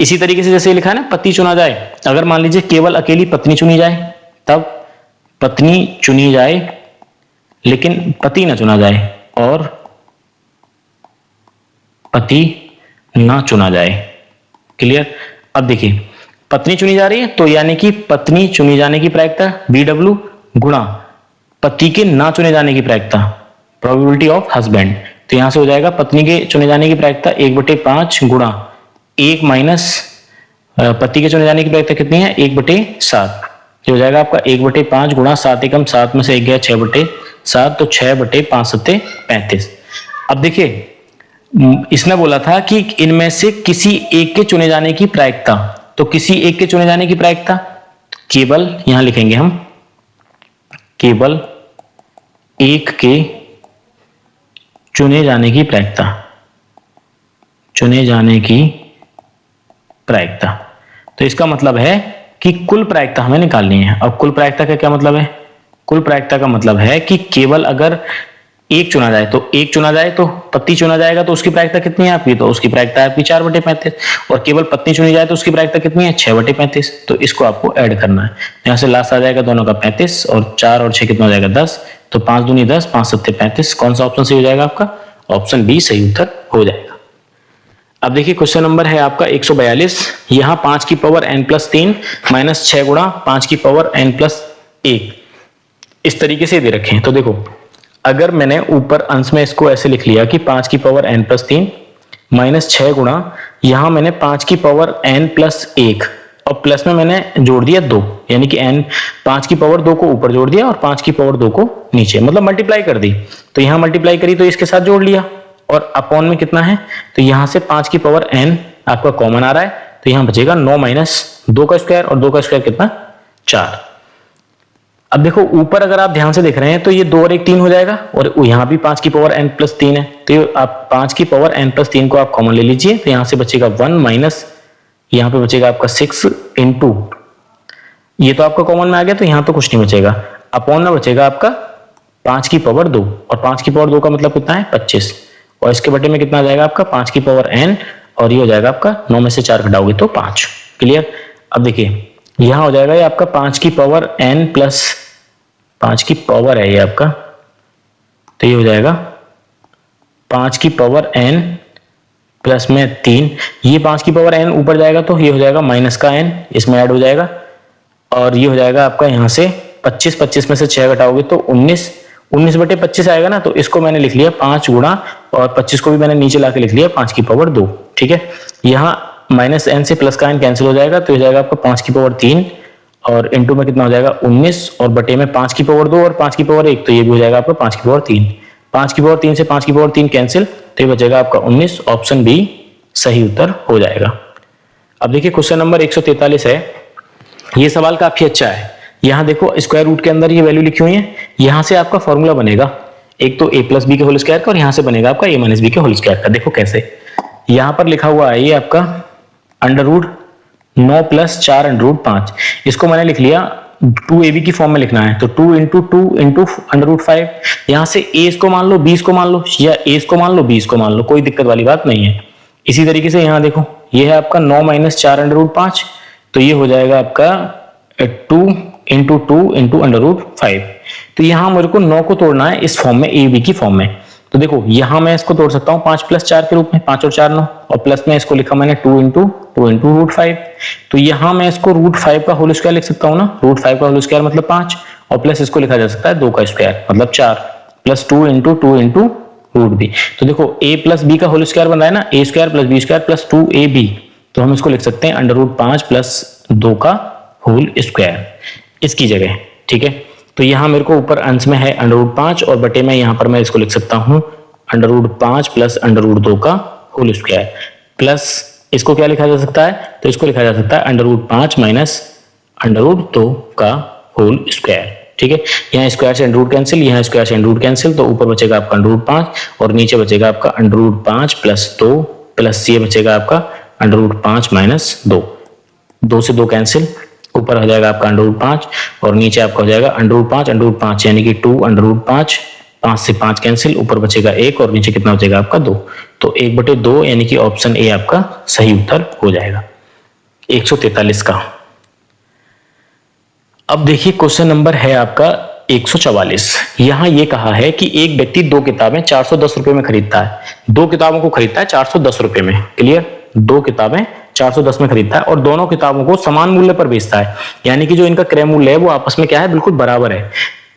[SPEAKER 1] इसी तरीके से जैसे लिखा है ना पति चुना जाए, अगर मान लीजिए केवल अकेली पत्नी चुनी जाए तब पत्नी चुनी जाए लेकिन पति ना चुना जाए और पति ना चुना जाए। क्लियर। अब देखिए पत्नी चुनी जा रही है तो यानी कि पत्नी चुनी जाने की प्रायिकता BW गुणा पति के ना चुने जाने की प्रायिकता प्रोबेबिलिटी ऑफ हस्बैंड। तो यहां से हो जाएगा पत्नी के चुने जाने की प्रायिकता 1/5 गुणा 1 माइनस पति के चुने जाने की प्रायिकता कितनी है, 1/7। ये हो जाएगा आपका 1/5 गुणा 7 एकम 7 में से 1 गया 6/7, तो 6/5 7 35। अब देखिए इसने बोला था कि इनमें से किसी एक के चुने जाने की प्रायिकता, तो किसी एक के चुने जाने की प्रायिकता केवल, यहां लिखेंगे हम केवल एक के चुने जाने की प्रायिकता, चुने जाने की प्रायिकता। तो इसका मतलब है कि कुल प्रायिकता हमें निकालनी है। और कुल प्रायिकता का क्या मतलब है, कुल प्रायिकता का मतलब है कि केवल अगर एक चुना जाए, तो एक चुना जाए तो पति चुना जाएगा तो उसकी प्रायिकता कितनी है आपकी, तो उसकी प्रायिकता है आपकी 4/35। और केवल पत्नी चुनी जाए तो उसकी प्रायिकता कितनी है, 6/35। तो इसको आपको ऐड करना है। यहां से लास्ट आ जाएगा दोनों का 35 और 4 और 6 कितना हो जाएगा 10, तो 5 दूनी 10, 5 सत्ते 35। कौन सा ऑप्शन सही हो जाएगा आपका, ऑप्शन बी सही उत्तर हो जाएगा। अब देखिए क्वेश्चन नंबर है आपका 142। यहां 5 की पावर n+3 माइनस 6 गुणा 5 की पावर n+1 इस तरीके से दे रखे हैं। तो देखो अगर मैंने ऊपर अंश में इसको ऐसे लिख लिया कि 5 की पावर n+3 माइनस 6 गुणा, यहां मैंने 5 की पावर n+1 और प्लस में मैंने जोड़ दिया 2, यानी कि n 5 की पावर 2 को ऊपर जोड़ दिया और 5 की पावर 2 को नीचे, मतलब मल्टीप्लाई कर दी। तो यहां मल्टीप्लाई करी तो इसके साथ जोड़ लिया और अपॉन में कितना है, तो यहां से 5 की पावर n आपका कॉमन आ रहा है, तो यहां बचेगा 9 माइनस 2 का स्क्वायर और 2 का स्क्वायर कितना 4। अब देखो ऊपर अगर आप ध्यान से देख रहे हैं तो ये 2 और 1 3 हो जाएगा और यहाँ भी 5 की पावर n+3 है, तो आप 5 की पावर n+3 को आप कॉमन ले लीजिए। तो यहाँ से बचेगा 1 माइनस यहाँ पे बचेगा आपका 6 इंटू, ये तो आपका कॉमन में आ गया तो यहाँ तो कुछ नहीं बचेगा, अपॉन में बचेगा आपका 5 की पावर 2 और 5 की पावर 2 का मतलब कितना है 25 और इसके बटे में कितना आ जाएगा आपका 5 की पावर n और ये हो जाएगा आपका 9 में से 4 घटाओगे तो 5। क्लियर। अब देखिए यहां हो जाएगा ये आपका 5 की पावर n प्लस 5 की पावर है ये आपका, तो ये हो जाएगा 5 की पावर n प्लस में 3, ये 5 की पावर n ऊपर जाएगा तो ये हो जाएगा माइनस का n इसमें ऐड हो जाएगा और ये हो जाएगा आपका यहां से 25, 25 में से 6 घटाओगे तो 19, 19/25 आएगा ना, तो इसको मैंने लिख लिया 5 गुणा और 25 को भी मैंने नीचे लाके लिख लिया 5 की पावर 2। ठीक है, यहाँ माइनस एन से प्लस का एन कैंसिल हो जाएगा, तो हो जाएगा आपका 5 की पावर 3 और इंटू में कितना हो जाएगा 19 और बटे में 5 की पावर 2 और 5 की पावर 1, तो ये भी हो जाएगा आपका 5 की पावर 3। 5 की पावर 3 से 5 की पावर 3 कैंसिल, तो ये बचेगा आपका 19। ऑप्शन बी सही उत्तर हो जाएगा। अब देखिए क्वेश्चन नंबर 143 है। ये सवाल काफी अच्छा है। यहाँ देखो स्क्वायर रूट के अंदर ये वैल्यू लिखी हुई है, यहाँ से आपका फॉर्मूला बनेगा एक तो a प्लस बी के होल स्क्वायर का और यहाँ से बनेगा आपका a माइनस बी के होल स्क्वायर का। देखो कैसे, यहाँ पर लिखा हुआ है ये आपका under root 9 plus 4 under root 5, इसको मैंने लिख लिया 2ab की फॉर्म में लिखना है, तो 2 इंटू 2 इंटू अंडर रूट 5। यहाँ से a इसको मान लो, b इसको मान लो, या a इसको मान लो, b इसको मान लो, कोई दिक्कत वाली बात नहीं है। इसी तरीके से यहाँ देखो ये है आपका 9 माइनस 4 अंडर रूट 5, तो ये हो जाएगा आपका 2 इंटू 2 इंटू अंडर रूट 5। तो यहाँ मेरे को 9 को तोड़ना है इस फॉर्म में, ए बी की फॉर्म में। तो देखो यहाँ मैं इसको तोड़ सकता हूँ 5 प्लस 4 के रूप में, 5 और 4 9, और प्लस में इसको लिखा मैंने 2 इंटू रूट 5। तो यहाँ मैं इसको रूट 5 का होल स्क्वायर लिख सकता हूँ ना, रूट 5 का होल स्क्वायर मतलब 5, और प्लस इसको लिखा जा सकता है 2 का स्क्वायर मतलब 4, प्लस 2 इंटू रूट बी। तो देखो a प्लस बी का होल स्क्वायर बन रहा है ना, a square plus B square plus 2ab, तो हम इसको लिख सकते हैं अंडर रूट 5 प्लस 2 का होल स्क्वायर इसकी जगह, ठीक है। तो यहाँ मेरे को ऊपर अंश में है अंडर रूट 5 और बटे में यहाँ पर मैं इसको लिख सकता हूँ under root 5 plus under root 2 का होल स्क्वायर, प्लस इसको क्या लिखा जा सकता है, तो इसको लिखा जा सकता है under root 5 minus under root 2 का होल स्क्वायर, ठीक है। यहाँ स्क्वायर से अंडर रूट कैंसिल, यहाँ स्क्वायर से अंडर रूट कैंसिल, तो ऊपर बचेगा आपका अंडर रूट 5 और नीचे बचेगा आपका अंडर रूट 5 प्लस 2 प्लस ये बचेगा आपका अंडर रूट 5 माइनस 2, 2 से 2 कैंसिल, ऊपर हो जाएगा आपका अंडर रूट 5 और नीचे आपका हो जाएगा अंडर रूट 5 यानी कि 2 अंडर रूट 5, 5 से 5 कैंसिल, ऊपर बचेगा 1 और नीचे कितना बचेगा आपका 2, तो 1/2 यानी कि ऑप्शन ए आपका सही उत्तर हो जाएगा 143 का। अब देखिए क्वेश्चन नंबर है आपका 144। यहां ये कहा है कि एक व्यक्ति 2 किताबें 410 रुपए में खरीदता है, 2 किताबों को खरीदता है 410 रुपए में, क्लियर, 2 किताबें 410 में खरीदता है और दोनों किताबों को समान मूल्य पर बेचता है, यानी कि जो इनका क्रय मूल्य है वो आपस में क्या है, बिल्कुल बराबर है।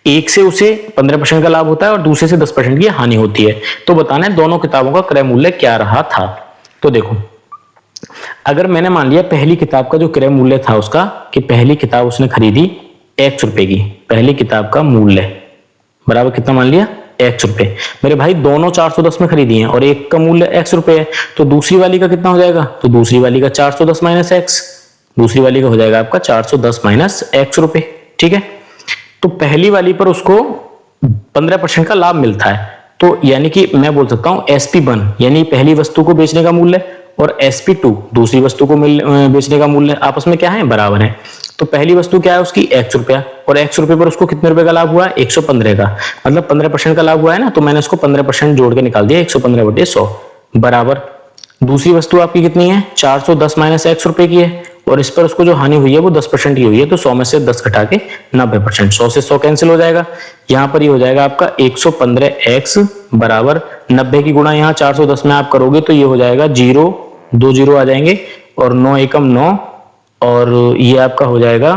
[SPEAKER 1] एक से उसे 15% का लाभ होता है और दूसरे से 10% की हानि होती है। तो बताना है दोनों किताबों का क्रय मूल्य क्या रहा था। तो देखो अगर मैंने मान लिया पहली किताब का जो क्रय मूल्य था उसका, कि पहली किताब उसने खरीदी x रुपए की, पहली किताब का मूल्य बराबर कितना मान लिया x रुपए। मेरे भाई दोनों 410 में खरीदी हैं और एक का मूल्य x रुपए है, तो दूसरी वाली का कितना हो जाएगा, तो दूसरी वाली का 410 माइनस x, दूसरी वाली का हो जाएगा आपका 410 माइनस x रुपए, ठीक है। तो पहली वाली पर उसको 15% का लाभ मिलता है, तो यानी कि मैं बोल सकता हूं SP1 यानी पहली वस्तु को बेचने का मूल्य और SP2 दूसरी वस्तु को बेचने का मूल्य आपस में क्या है, बराबर है। तो पहली वस्तु क्या है उसकी x रुपया, और x रुपये पर उसको कितने रुपए का लाभ हुआ है, 115 का, मतलब 15% का लाभ हुआ है ना, तो मैंने उसको 15% जोड़ के निकाल दिया 115/100 बराबर। दूसरी वस्तु आपकी कितनी है, 410 माइनस x रुपए की है और इस पर उसको जो हानि हुई है वो 10% की हुई है, तो 100 में से 10 घटा के 90%, 100 से 100 कैंसिल हो जाएगा। यहाँ पर ये हो जाएगा आपका 115x बराबर 90 की गुणा यहाँ 410 में आप करोगे तो ये हो जाएगा 0, 2 0 आ जाएंगे और 9 एकम 9 और ये आपका हो जाएगा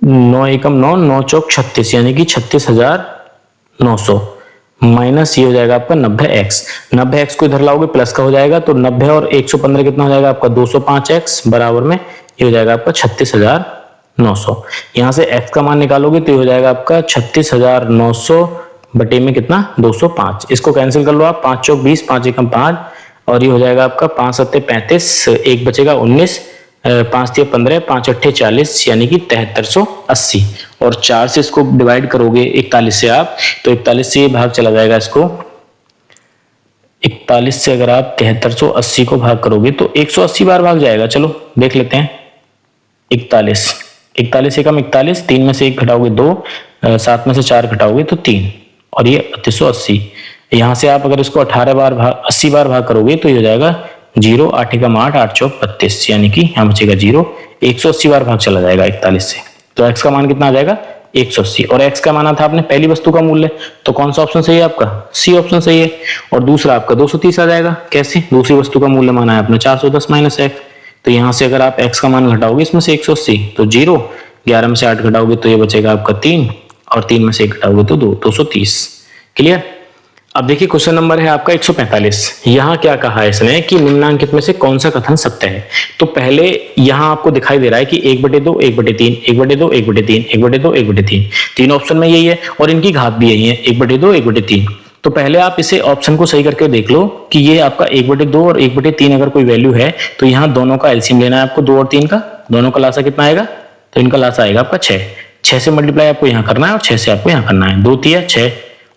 [SPEAKER 1] 9 एकम 9, 9 चौक 36 यानी कि 36,900 माइनस ये हो जाएगा आपका 90x, 90x को इधर लाओगे प्लस का हो जाएगा, तो 90 और 115 कितना हो जाएगा आपका 205x बराबर में ये हो जाएगा आपका 36,900। यहाँ से x का मान निकालोगे तो ये हो जाएगा आपका 36,900 बटे में कितना 205, इसको कैंसिल कर लो आप, 5 चौक 20, 5 एकम 5 और ये हो जाएगा आपका 5 सत्ते 35, एक बचेगा 19, 5 दिया 15, 5 अट्ठे 40 यानी कि 7380 और 4 से इसको डिवाइड करोगे 41 से आप, तो 41 से ये भाग चला जाएगा इसको, 41 से अगर आप 7380 को भाग करोगे तो 180 बार भाग जाएगा। चलो देख लेते हैं। 41 एकम 41, 3 में से 1 घटाओगे 2, 7 में से 4 घटाओगे तो 3 और ये 3880। यहाँ से आप अगर इसको 80 बार भाग करोगे तो ये हो जाएगा 0, 8 एकम 8, 8 चौक 32 यानी कि यहाँ बचेगा 0, 180 बार भाग चला जाएगा 41 से, तो x का मान कितना आ जाएगा 180 और x का माना था आपने पहली वस्तु का मूल्य, तो कौन सा ऑप्शन सही है आपका, सी ऑप्शन सही है। और दूसरा आपका 230 आ जाएगा, कैसे, दूसरी वस्तु का मूल्य माना है आपने 410 माइनस x, तो यहाँ से अगर आप x का मान घटाओगे इसमें से 180 तो 0, 11 में से 8 घटाओगे तो ये बचेगा आपका 3 और 3 में से 1 घटाओगे तो 230, क्लियर। अब देखिए क्वेश्चन नंबर है आपका 145। यहाँ क्या कहा है इसने कि निम्नांकित में से कौन सा कथन सत्य है। तो पहले यहाँ आपको दिखाई दे रहा है कि 1/2, 1/3, 1/2, 1/3, 1/2, 1/3, तीन ऑप्शन में यही है और इनकी घात भी यही है 1/2, 1/3। तो पहले आप इसे ऑप्शन को सही करके देख लो कि ये आपका 1/2 और 1/3 अगर कोई वैल्यू है तो यहाँ दोनों का एलसीएम लेना है आपको, 2 और 3 का, दोनों का लासा कितना आएगा, तो इनका लासा आएगा आपका 6। 6 से मल्टीप्लाई आपको यहाँ करना है और 6 से आपको यहाँ करना है, 2 तिया 6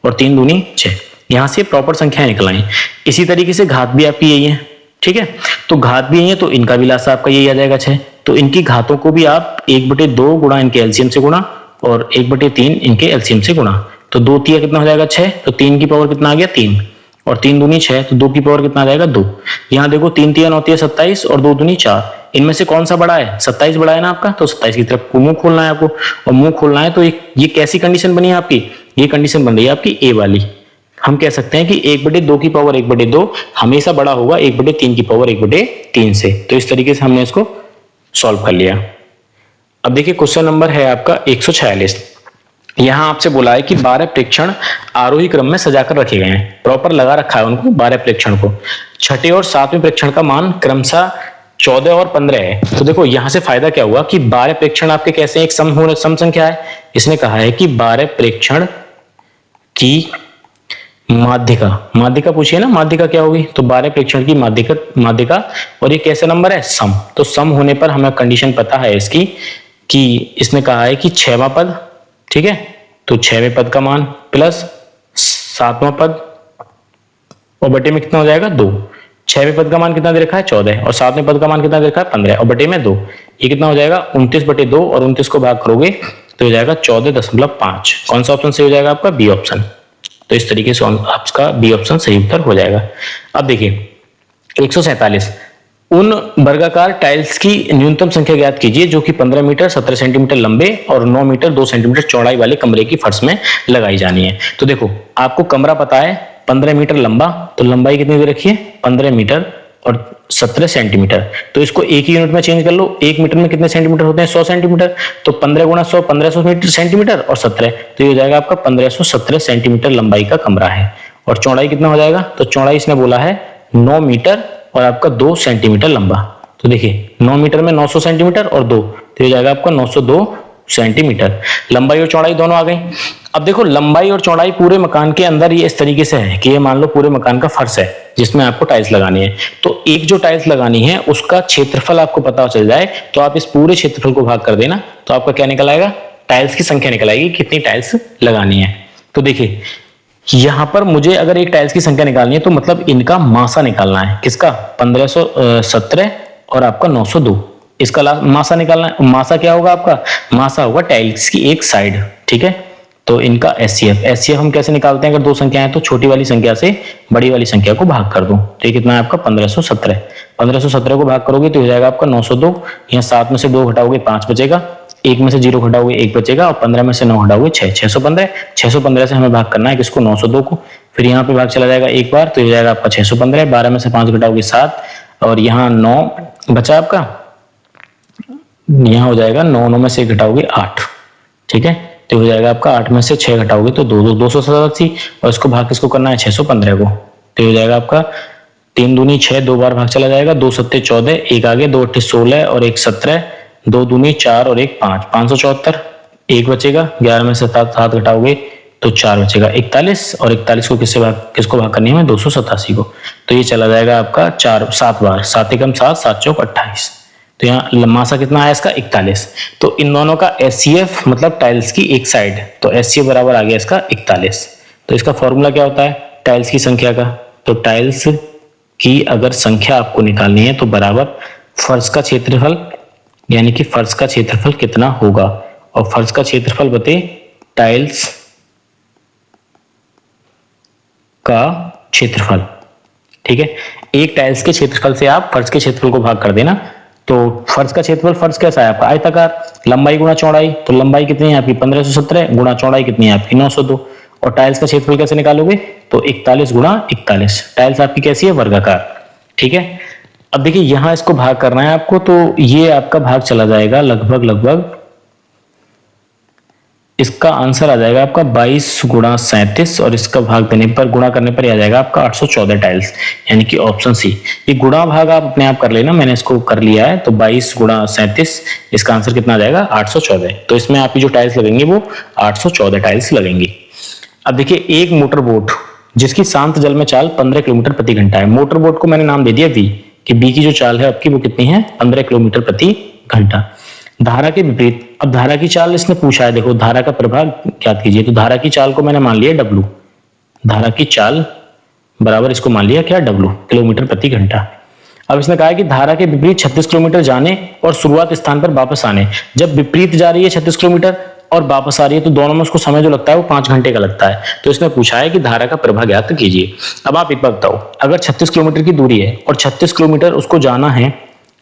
[SPEAKER 1] और 3 दूनी 6। यहां से प्रॉपर संख्या निकल आई। इसी तरीके से घात भी आपकी यही है, ठीक है, तो घात भी यही है तो इनका भी लासा आपका यही आ जाएगा 6। तो इनकी घातों को भी आप 1/2 गुणा इनके एलसीएम से गुणा और 1/3 इनके एलसीएम से गुणा, तो 2 तिया कितना हो जाएगा 6, तो 3 की पावर कितना आ गया 3 और 3 दूनी 6, तो 2 की पावर कितना आ जाएगा 2। यहाँ देखो 3 तिया 9 तिया 27 और 2 दूनी 4, इनमें से कौन सा बड़ा है, 27 बड़ा है ना आपका, तो 27 की तरफ मुंह खोलना है आपको और मुंह खोलना है। तो ये कैसी कंडीशन बनी है आपकी, ये कंडीशन बन रही है आपकी ए वाली। हम कह सकते हैं कि 1/2 की पावर 1/2 हमेशा बड़ा होगा 1/3 की पावर 1/3 से। तो इस तरीके से हमने इसको सॉल्व कर लिया। अब देखिए क्वेश्चन नंबर है आपका 146। यहां आपसे बोला है कि 12 प्रेक्षण आरोही क्रम में सजाकर रखे गए हैं, प्रॉपर लगा रखा है उनको 12 प्रेक्षण को। छठे और सातवें प्रेक्षण का मान क्रमशः 14 और 15 है। तो देखो यहां से फायदा क्या हुआ कि 12 प्रेक्षण आपके कैसे एक सम संख्या है। इसने कहा है कि 12 प्रेक्षण की माध्यिका, माध्यिका पूछिए ना, माध्यिका क्या होगी, तो 12 प्रेक्षण की माध्यिका और ये कैसे नंबर है, सम। तो सम होने पर हमें कंडीशन पता है इसकी कि इसने कहा है कि 6वां पद, ठीक है, तो 6वें पद का मान प्लस 7वां पद और बटे में कितना हो जाएगा 2। 6वें पद का मान कितना दे रखा है 14 और 7वें पद का मान कितना दे रखा है 15 और बटे में 2, ये कितना हो जाएगा 29/2 और 29 को भाग करोगे तो हो जाएगा 14.5। कौन सा ऑप्शन सही हो जाएगा आपका, बी ऑप्शन। तो इस तरीके से आपका बी ऑप्शन सही उत्तर हो जाएगा। अब देखिए 147, उन वर्गाकार टाइल्स की न्यूनतम संख्या ज्ञात कीजिए जो कि 15 मीटर 17 सेंटीमीटर लंबे और 9 मीटर 2 सेंटीमीटर चौड़ाई वाले कमरे की फर्श में लगाई जानी है। तो देखो आपको कमरा पता है 15 मीटर लंबा, तो लंबाई कितनी दे रखी है 15 मीटर और 17 सेंटीमीटर, तो इसको एक ही यूनिट में चेंज कर लो। 1 मीटर में कितने सेंटीमीटर होते हैं 100 सेंटीमीटर, तो 15 गुणा 100 1500 मीटर सेंटीमीटर और 17, तो ये हो जाएगा आपका 1517 सेंटीमीटर लंबाई का कमरा है। और चौड़ाई कितना हो जाएगा, तो चौड़ाई इसने बोला है 9 मीटर और आपका 2 सेंटीमीटर लंबा। तो देखिए 9 मीटर में 900 सेंटीमीटर और 2, तो ये जाएगा आपका 902 सेंटीमीटर। लंबाई और चौड़ाई दोनों आ गई। अब देखो लंबाई और चौड़ाई पूरे मकान के अंदर ये इस तरीके से है कि ये मान लो पूरे मकान का फर्श है जिसमें आपको टाइल्स लगानी है। तो एक जो टाइल्स लगानी है उसका क्षेत्रफल आपको पता चल जाए तो आप इस पूरे क्षेत्रफल को भाग कर देना, तो आपका क्या निकल आएगा, टाइल्स की संख्या निकल आएगी कितनी टाइल्स लगानी है। तो देखिए यहां पर मुझे अगर एक टाइल्स की संख्या निकालनी है तो मतलब इनका मासा निकालना है, किसका 1517 और आपका 902, इसका मासा निकालना है। मासा क्या होगा आपका, मासा होगा टाइल्स की एक साइड, ठीक है। तो इनका एचसीएफ हम कैसे निकालते हैं, अगर दो संख्या है तो छोटी वाली संख्या से बड़ी वाली संख्या को भाग कर दो, तो ये कितना है आपका 1517 को भाग करोगे तो हो जाएगा आपका 902। यहाँ 7 में से 2 घटाओगे 5 बचेगा, 1 में से 0 घटाओगे 1 बचेगा और 15 में से 9 घटाओगे 6, 615 से हमें भाग करना है किसको 902 को। फिर यहाँ पे भाग चला जाएगा एक बार तो हो जाएगा आपका 615, 12 में से 5 घटाओगे 7 और यहाँ 9 बचा आपका, यहाँ हो जाएगा 9 में से घटाओगे 8, ठीक है, तो हो जाएगा आपका 8 में से 6 घटाओगे तो 287 और इसको भाग किसको करना है 615 को, तो हो जाएगा आपका 3 दूनी 6, 2 बार भाग चला जाएगा, 2 सत्ते 14, 1 आगे 2 अट्ठे 16 और 1 17, 2 दूनी 4 और 1 5, 574, 1 बचेगा, 11 में से 7 घटाओगे तो 4 बचेगा 41 और 41 को किसको भाग करनी है 287 को, तो ये चला जाएगा आपका 7 बार, 7 एकम 7, 7 चौक 28, तो यहाँ मासा कितना आया इसका 41। तो इन दोनों का एचसीएफ मतलब टाइल्स की एक साइड, तो एचसीएफ बराबर आ गया इसका 41। तो इसका फॉर्मूला क्या होता है टाइल्स की संख्या का, तो टाइल्स की अगर संख्या आपको निकालनी है तो बराबर फर्श का क्षेत्रफल, यानी कि फर्श का क्षेत्रफल कितना होगा और फर्श का क्षेत्रफल बते टाइल्स का क्षेत्रफल, ठीक है। एक टाइल्स के क्षेत्रफल से आप फर्श के क्षेत्रफल को भाग कर देना, तो फर्श का क्षेत्रफल, फर्श कैसा है आपका आयताकार, लंबाई गुणा चौड़ाई, तो लंबाई कितनी है आपकी 1517 गुणा चौड़ाई कितनी है आपकी 902, और टाइल्स का क्षेत्रफल कैसे निकालोगे तो 41 गुणा 41, टाइल्स आपकी कैसी है वर्गाकार, ठीक है। अब देखिए यहां इसको भाग करना है आपको, तो ये आपका भाग चला जाएगा लगभग इसका आंसर आ जाएगा आपका 22 गुणा 37 और इसका भाग देने पर, गुणा करने पर आ जाएगा आपका 814 टाइल्स, यानी कि ऑप्शन सी। ये गुणा भाग आप अपने आप कर लेना, मैंने इसको कर लिया है। तो 22 गुणा 37, इसका आंसर कितना आ जाएगा 814। तो इसमें आपकी जो टाइल्स लगेंगी वो 814 टाइल्स लगेंगी। अब देखिए, एक मोटर बोट जिसकी शांत जल में चाल 15 किलोमीटर प्रति घंटा है। मोटर बोट को मैंने नाम दे दिया वी, कि बी की जो चाल है आपकी वो कितनी है 15 किलोमीटर प्रति घंटा। धारा के विपरीत, अब धारा की चाल इसने पूछा है, देखो धारा का प्रभाव ज्ञात कीजिए। तो धारा की चाल को मैंने मान लिया डब्लू, धारा की चाल बराबर इसको मान लिया क्या डब्लू, किलोमीटर प्रति घंटा। अब इसने कहा है कि धारा के विपरीत 36 किलोमीटर जाने और शुरुआत स्थान पर वापस आने। जब विपरीत जा रही है 36 किलोमीटर और वापस आ रही है तो दोनों में उसको समय जो लगता है वो 5 घंटे का लगता है। तो इसने पूछा है कि धारा का प्रभाव ज्ञात कीजिए। अब आप एक बात बताओ, अगर 36 किलोमीटर की दूरी है और 36 किलोमीटर उसको जाना है,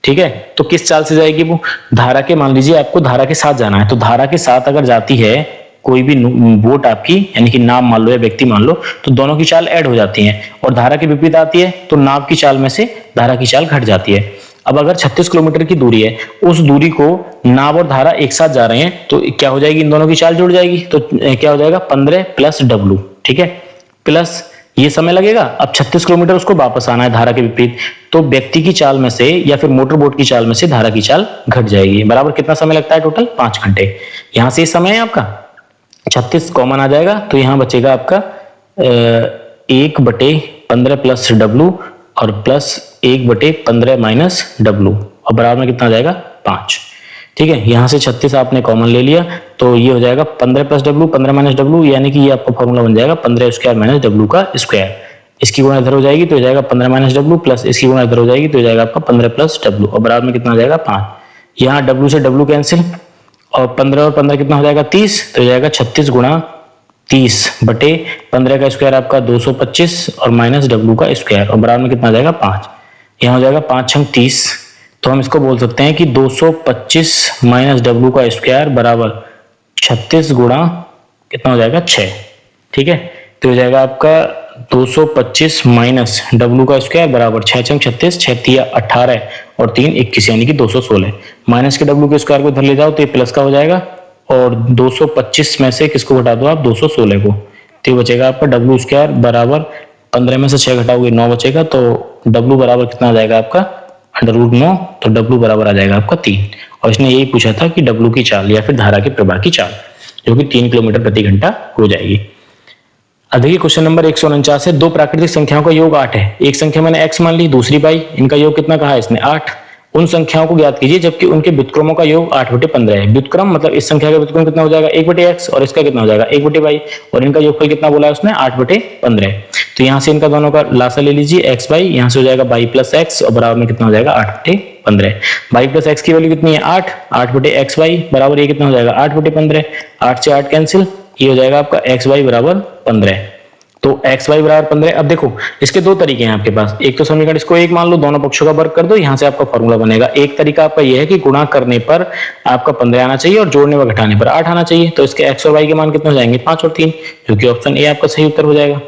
[SPEAKER 1] ठीक है, तो किस चाल से जाएगी वो? धारा के, मान लीजिए आपको धारा के साथ जाना है, तो धारा के साथ अगर जाती है कोई भी बोट आपकी, यानी कि नाव मान लो या व्यक्ति मान लो, तो दोनों की चाल ऐड हो जाती है। और धारा के विपरीत आती है तो नाव की चाल में से धारा की चाल घट जाती है। अब अगर 36 किलोमीटर की दूरी है, उस दूरी को नाव और धारा एक साथ जा रहे हैं, तो क्या हो जाएगी, इन दोनों की चाल जुड़ जाएगी। तो क्या हो जाएगा 15 प्लस डब्लू, ठीक है, प्लस ये समय लगेगा। अब 36 किलोमीटर उसको वापस आना है धारा के विपरीत, तो व्यक्ति की चाल में से या फिर मोटर बोट की चाल में से धारा की चाल घट जाएगी। बराबर कितना समय लगता है टोटल 5 घंटे। यहां से समय है आपका 36 कॉमन आ जाएगा, तो यहां बचेगा आपका 1/15 प्लस डब्लू और प्लस 1/15 माइनस डब्लू, और बराबर में कितना आ जाएगा 5। ठीक है, यहां से 36 आपने कॉमन ले लिया, तो ये हो जाएगा 15 प्लस डब्लू 15 माइनस डब्लू, यानी कि ये आपका फॉर्मूला बन जाएगा 15 स्क्वायर माइनस डब्लू का स्क्वायर। इसकी गुणा इधर हो जाएगी तो हो जाएगा 15 माइनस डब्लू, प्लस इसकी गुणा इधर हो जाएगी तो हो जाएगा आपका 15 प्लस डब्लू, और बराबर में कितना आ जाएगा 5। यहाँ डब्लू से डब्लू कैंसिल, और 15 और 15 कितना हो जाएगा 30, तो हो जाएगा 36 गुणा 30/15 का स्क्वायर आपका 225 और माइनस डब्लू का स्क्वायर, और बराबर में कितना आ जाएगा 5। यहाँ हो जाएगा 5 छंग 30, तो हम इसको बोल सकते हैं कि 225 माइनस डब्लू का स्क्वायर बराबर 36 गुणा कितना हो जाएगा 6। ठीक है, तो हो जाएगा आपका 225 माइनस डब्लू का स्क्वायर बराबर 6 छंग 36, 6 तिया 18 और 3 21, यानी कि 216। माइनस के डब्लू के स्क्वायर को इधर ले जाओ तो ये प्लस का हो जाएगा, और 225 में से किसको घटा दो आप 216 को, तो ये बचेगा आपका डब्लू स्क्वायर बराबर 15 में से 6 घटाओगे 9 बचेगा, तो डब्लू बराबर कितना आ जाएगा आपका √9, तो डब्लू बराबर आ जाएगा आपका 3। और इसने यही पूछा था कि डब्लू की चाल या फिर धारा के प्रवाह की चाल, जो कि 3 किलोमीटर प्रति घंटा हो जाएगी। अब देखिए क्वेश्चन नंबर 149 है, दो प्राकृतिक संख्याओं का योग 8 है। एक संख्या मैंने x मान ली, दूसरी y, इनका योग कितना कहा है इसने 8। उन संख्याओं को ज्ञात कीजिए जबकि उनके व्युत्क्रमों का योग 8/15 है। व्युत्क्रम मतलब इस संख्या का व्युत्क्रम कितना हो जाएगा 1/x, और इसका कितना हो जाएगा 1/y, और इनका योगफल कितना बोला है उसने 8/15। तो यहाँ से इनका दोनों का लासा ले लीजिए xy, यहाँ से हो जाएगा y प्लस x, और बराबर में कितना हो जाएगा 8/15। y प्लस x की वैल्यू कितनी है 8, 8/xy बराबर ये कितना हो जाएगा 8/15, 8 से 8 कैंसिल, ये हो जाएगा आपका xy बराबर 15। तो xy बराबर 15। अब देखो इसके दो तरीके हैं आपके पास, एक तो समीकरण इसको एक मान लो, दोनों पक्षों का वर्ग कर दो, यहाँ से आपका फॉर्मूला बनेगा। एक तरीका आपका यह है कि गुणा करने पर आपका 15 आना चाहिए और जोड़ने व घटाने पर 8 आना चाहिए। तो इसके x और y के मान कितने हो जाएंगे 5 और 3, जो कि ऑप्शन ए आपका सही उत्तर हो जाएगा।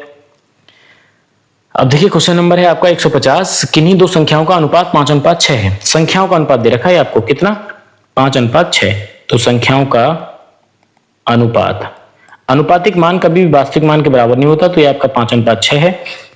[SPEAKER 1] अब देखिए क्वेश्चन नंबर है आपका 150, किन्हीं दो संख्याओं का अनुपात 5:6 है। संख्याओं का अनुपात दे रखा है आपको कितना 5:6। तो संख्याओं का अनुपात, अनुपातिक मान कभी भी वास्तविक मान के बराबर नहीं होता, तो ये आपका 5:6 है।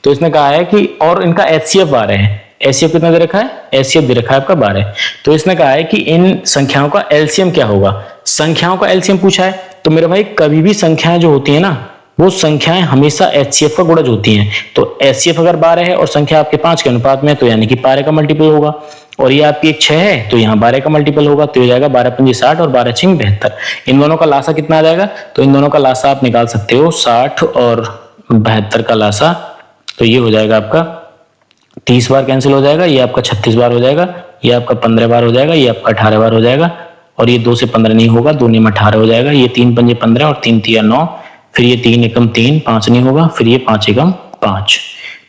[SPEAKER 1] तो इसने कहा है कि, और इनका एचसीएफ 12 है। एचसीएफ कितना दे रखा है, एचसीएफ दे रखा है आपका 12। तो इसने कहा है कि इन संख्याओं का एलसीएम क्या होगा। संख्याओं का एलसीएम पूछा है, तो मेरे भाई कभी भी संख्याएं जो होती है ना, वो संख्याएं हमेशा एचसीएफ का गुणज होती हैं। तो एचसीएफ अगर 12 है और संख्या आपके 5 के अनुपात में, तो यानी कि 12 का मल्टीपल होगा, और ये आपकी एक 6 है तो यहाँ 12 का मल्टीपल होगा, तो हो जाएगा 12×5 60 और 12×6 72। इन दोनों का लासा कितना आ जाएगा, तो इन दोनों का लासा आप निकाल सकते हो 60 और 72 का लासा, तो ये हो जाएगा आपका 30 बार कैंसिल हो जाएगा, ये आपका 36 बार हो जाएगा, ये आपका 15 बार हो जाएगा, ये आपका 18 बार हो जाएगा, और ये 2 से 15 नहीं होगा, 2 में 18 हो जाएगा, ये 3×5 15 और 3 तिया 9, फिर ये 3 एकम 3 5 नहीं होगा, फिर ये 5 एकम 5,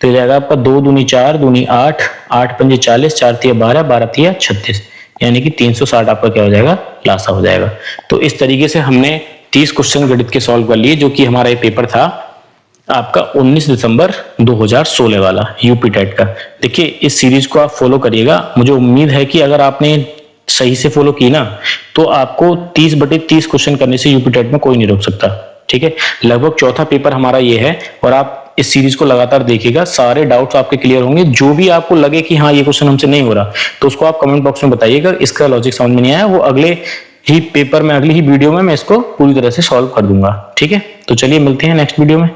[SPEAKER 1] तो हो जाएगा आपका 2 दूनी 4 दूनी 8, 8×5 40, 4 तिया 12, 12 तिया 36, यानी कि 360 आपका क्या हो जाएगा लासा हो जाएगा। तो इस तरीके से हमने 30 क्वेश्चन गणित के सॉल्व कर लिए, जो कि हमारा ये पेपर था आपका 19 दिसंबर 2016 वाला यूपी टेट का। देखिए इस सीरीज को आप फॉलो करिएगा। मुझे उम्मीद है कि अगर आपने सही से फॉलो की ना, तो आपको 30/30 क्वेश्चन करने से यूपी टेट में कोई नहीं रोक सकता। ठीक है, लगभग चौथा पेपर हमारा ये है, और आप इस सीरीज को लगातार देखिएगा, सारे डाउट्स आपके क्लियर होंगे। जो भी आपको लगे कि हाँ ये क्वेश्चन हमसे नहीं हो रहा, तो उसको आप कमेंट बॉक्स में बताइएगा। इसका लॉजिक समझ में नहीं आया, वो अगले ही पेपर में, अगली ही वीडियो में मैं इसको पूरी तरह से सॉल्व कर दूंगा। ठीक है, तो चलिए मिलते हैं नेक्स्ट वीडियो में।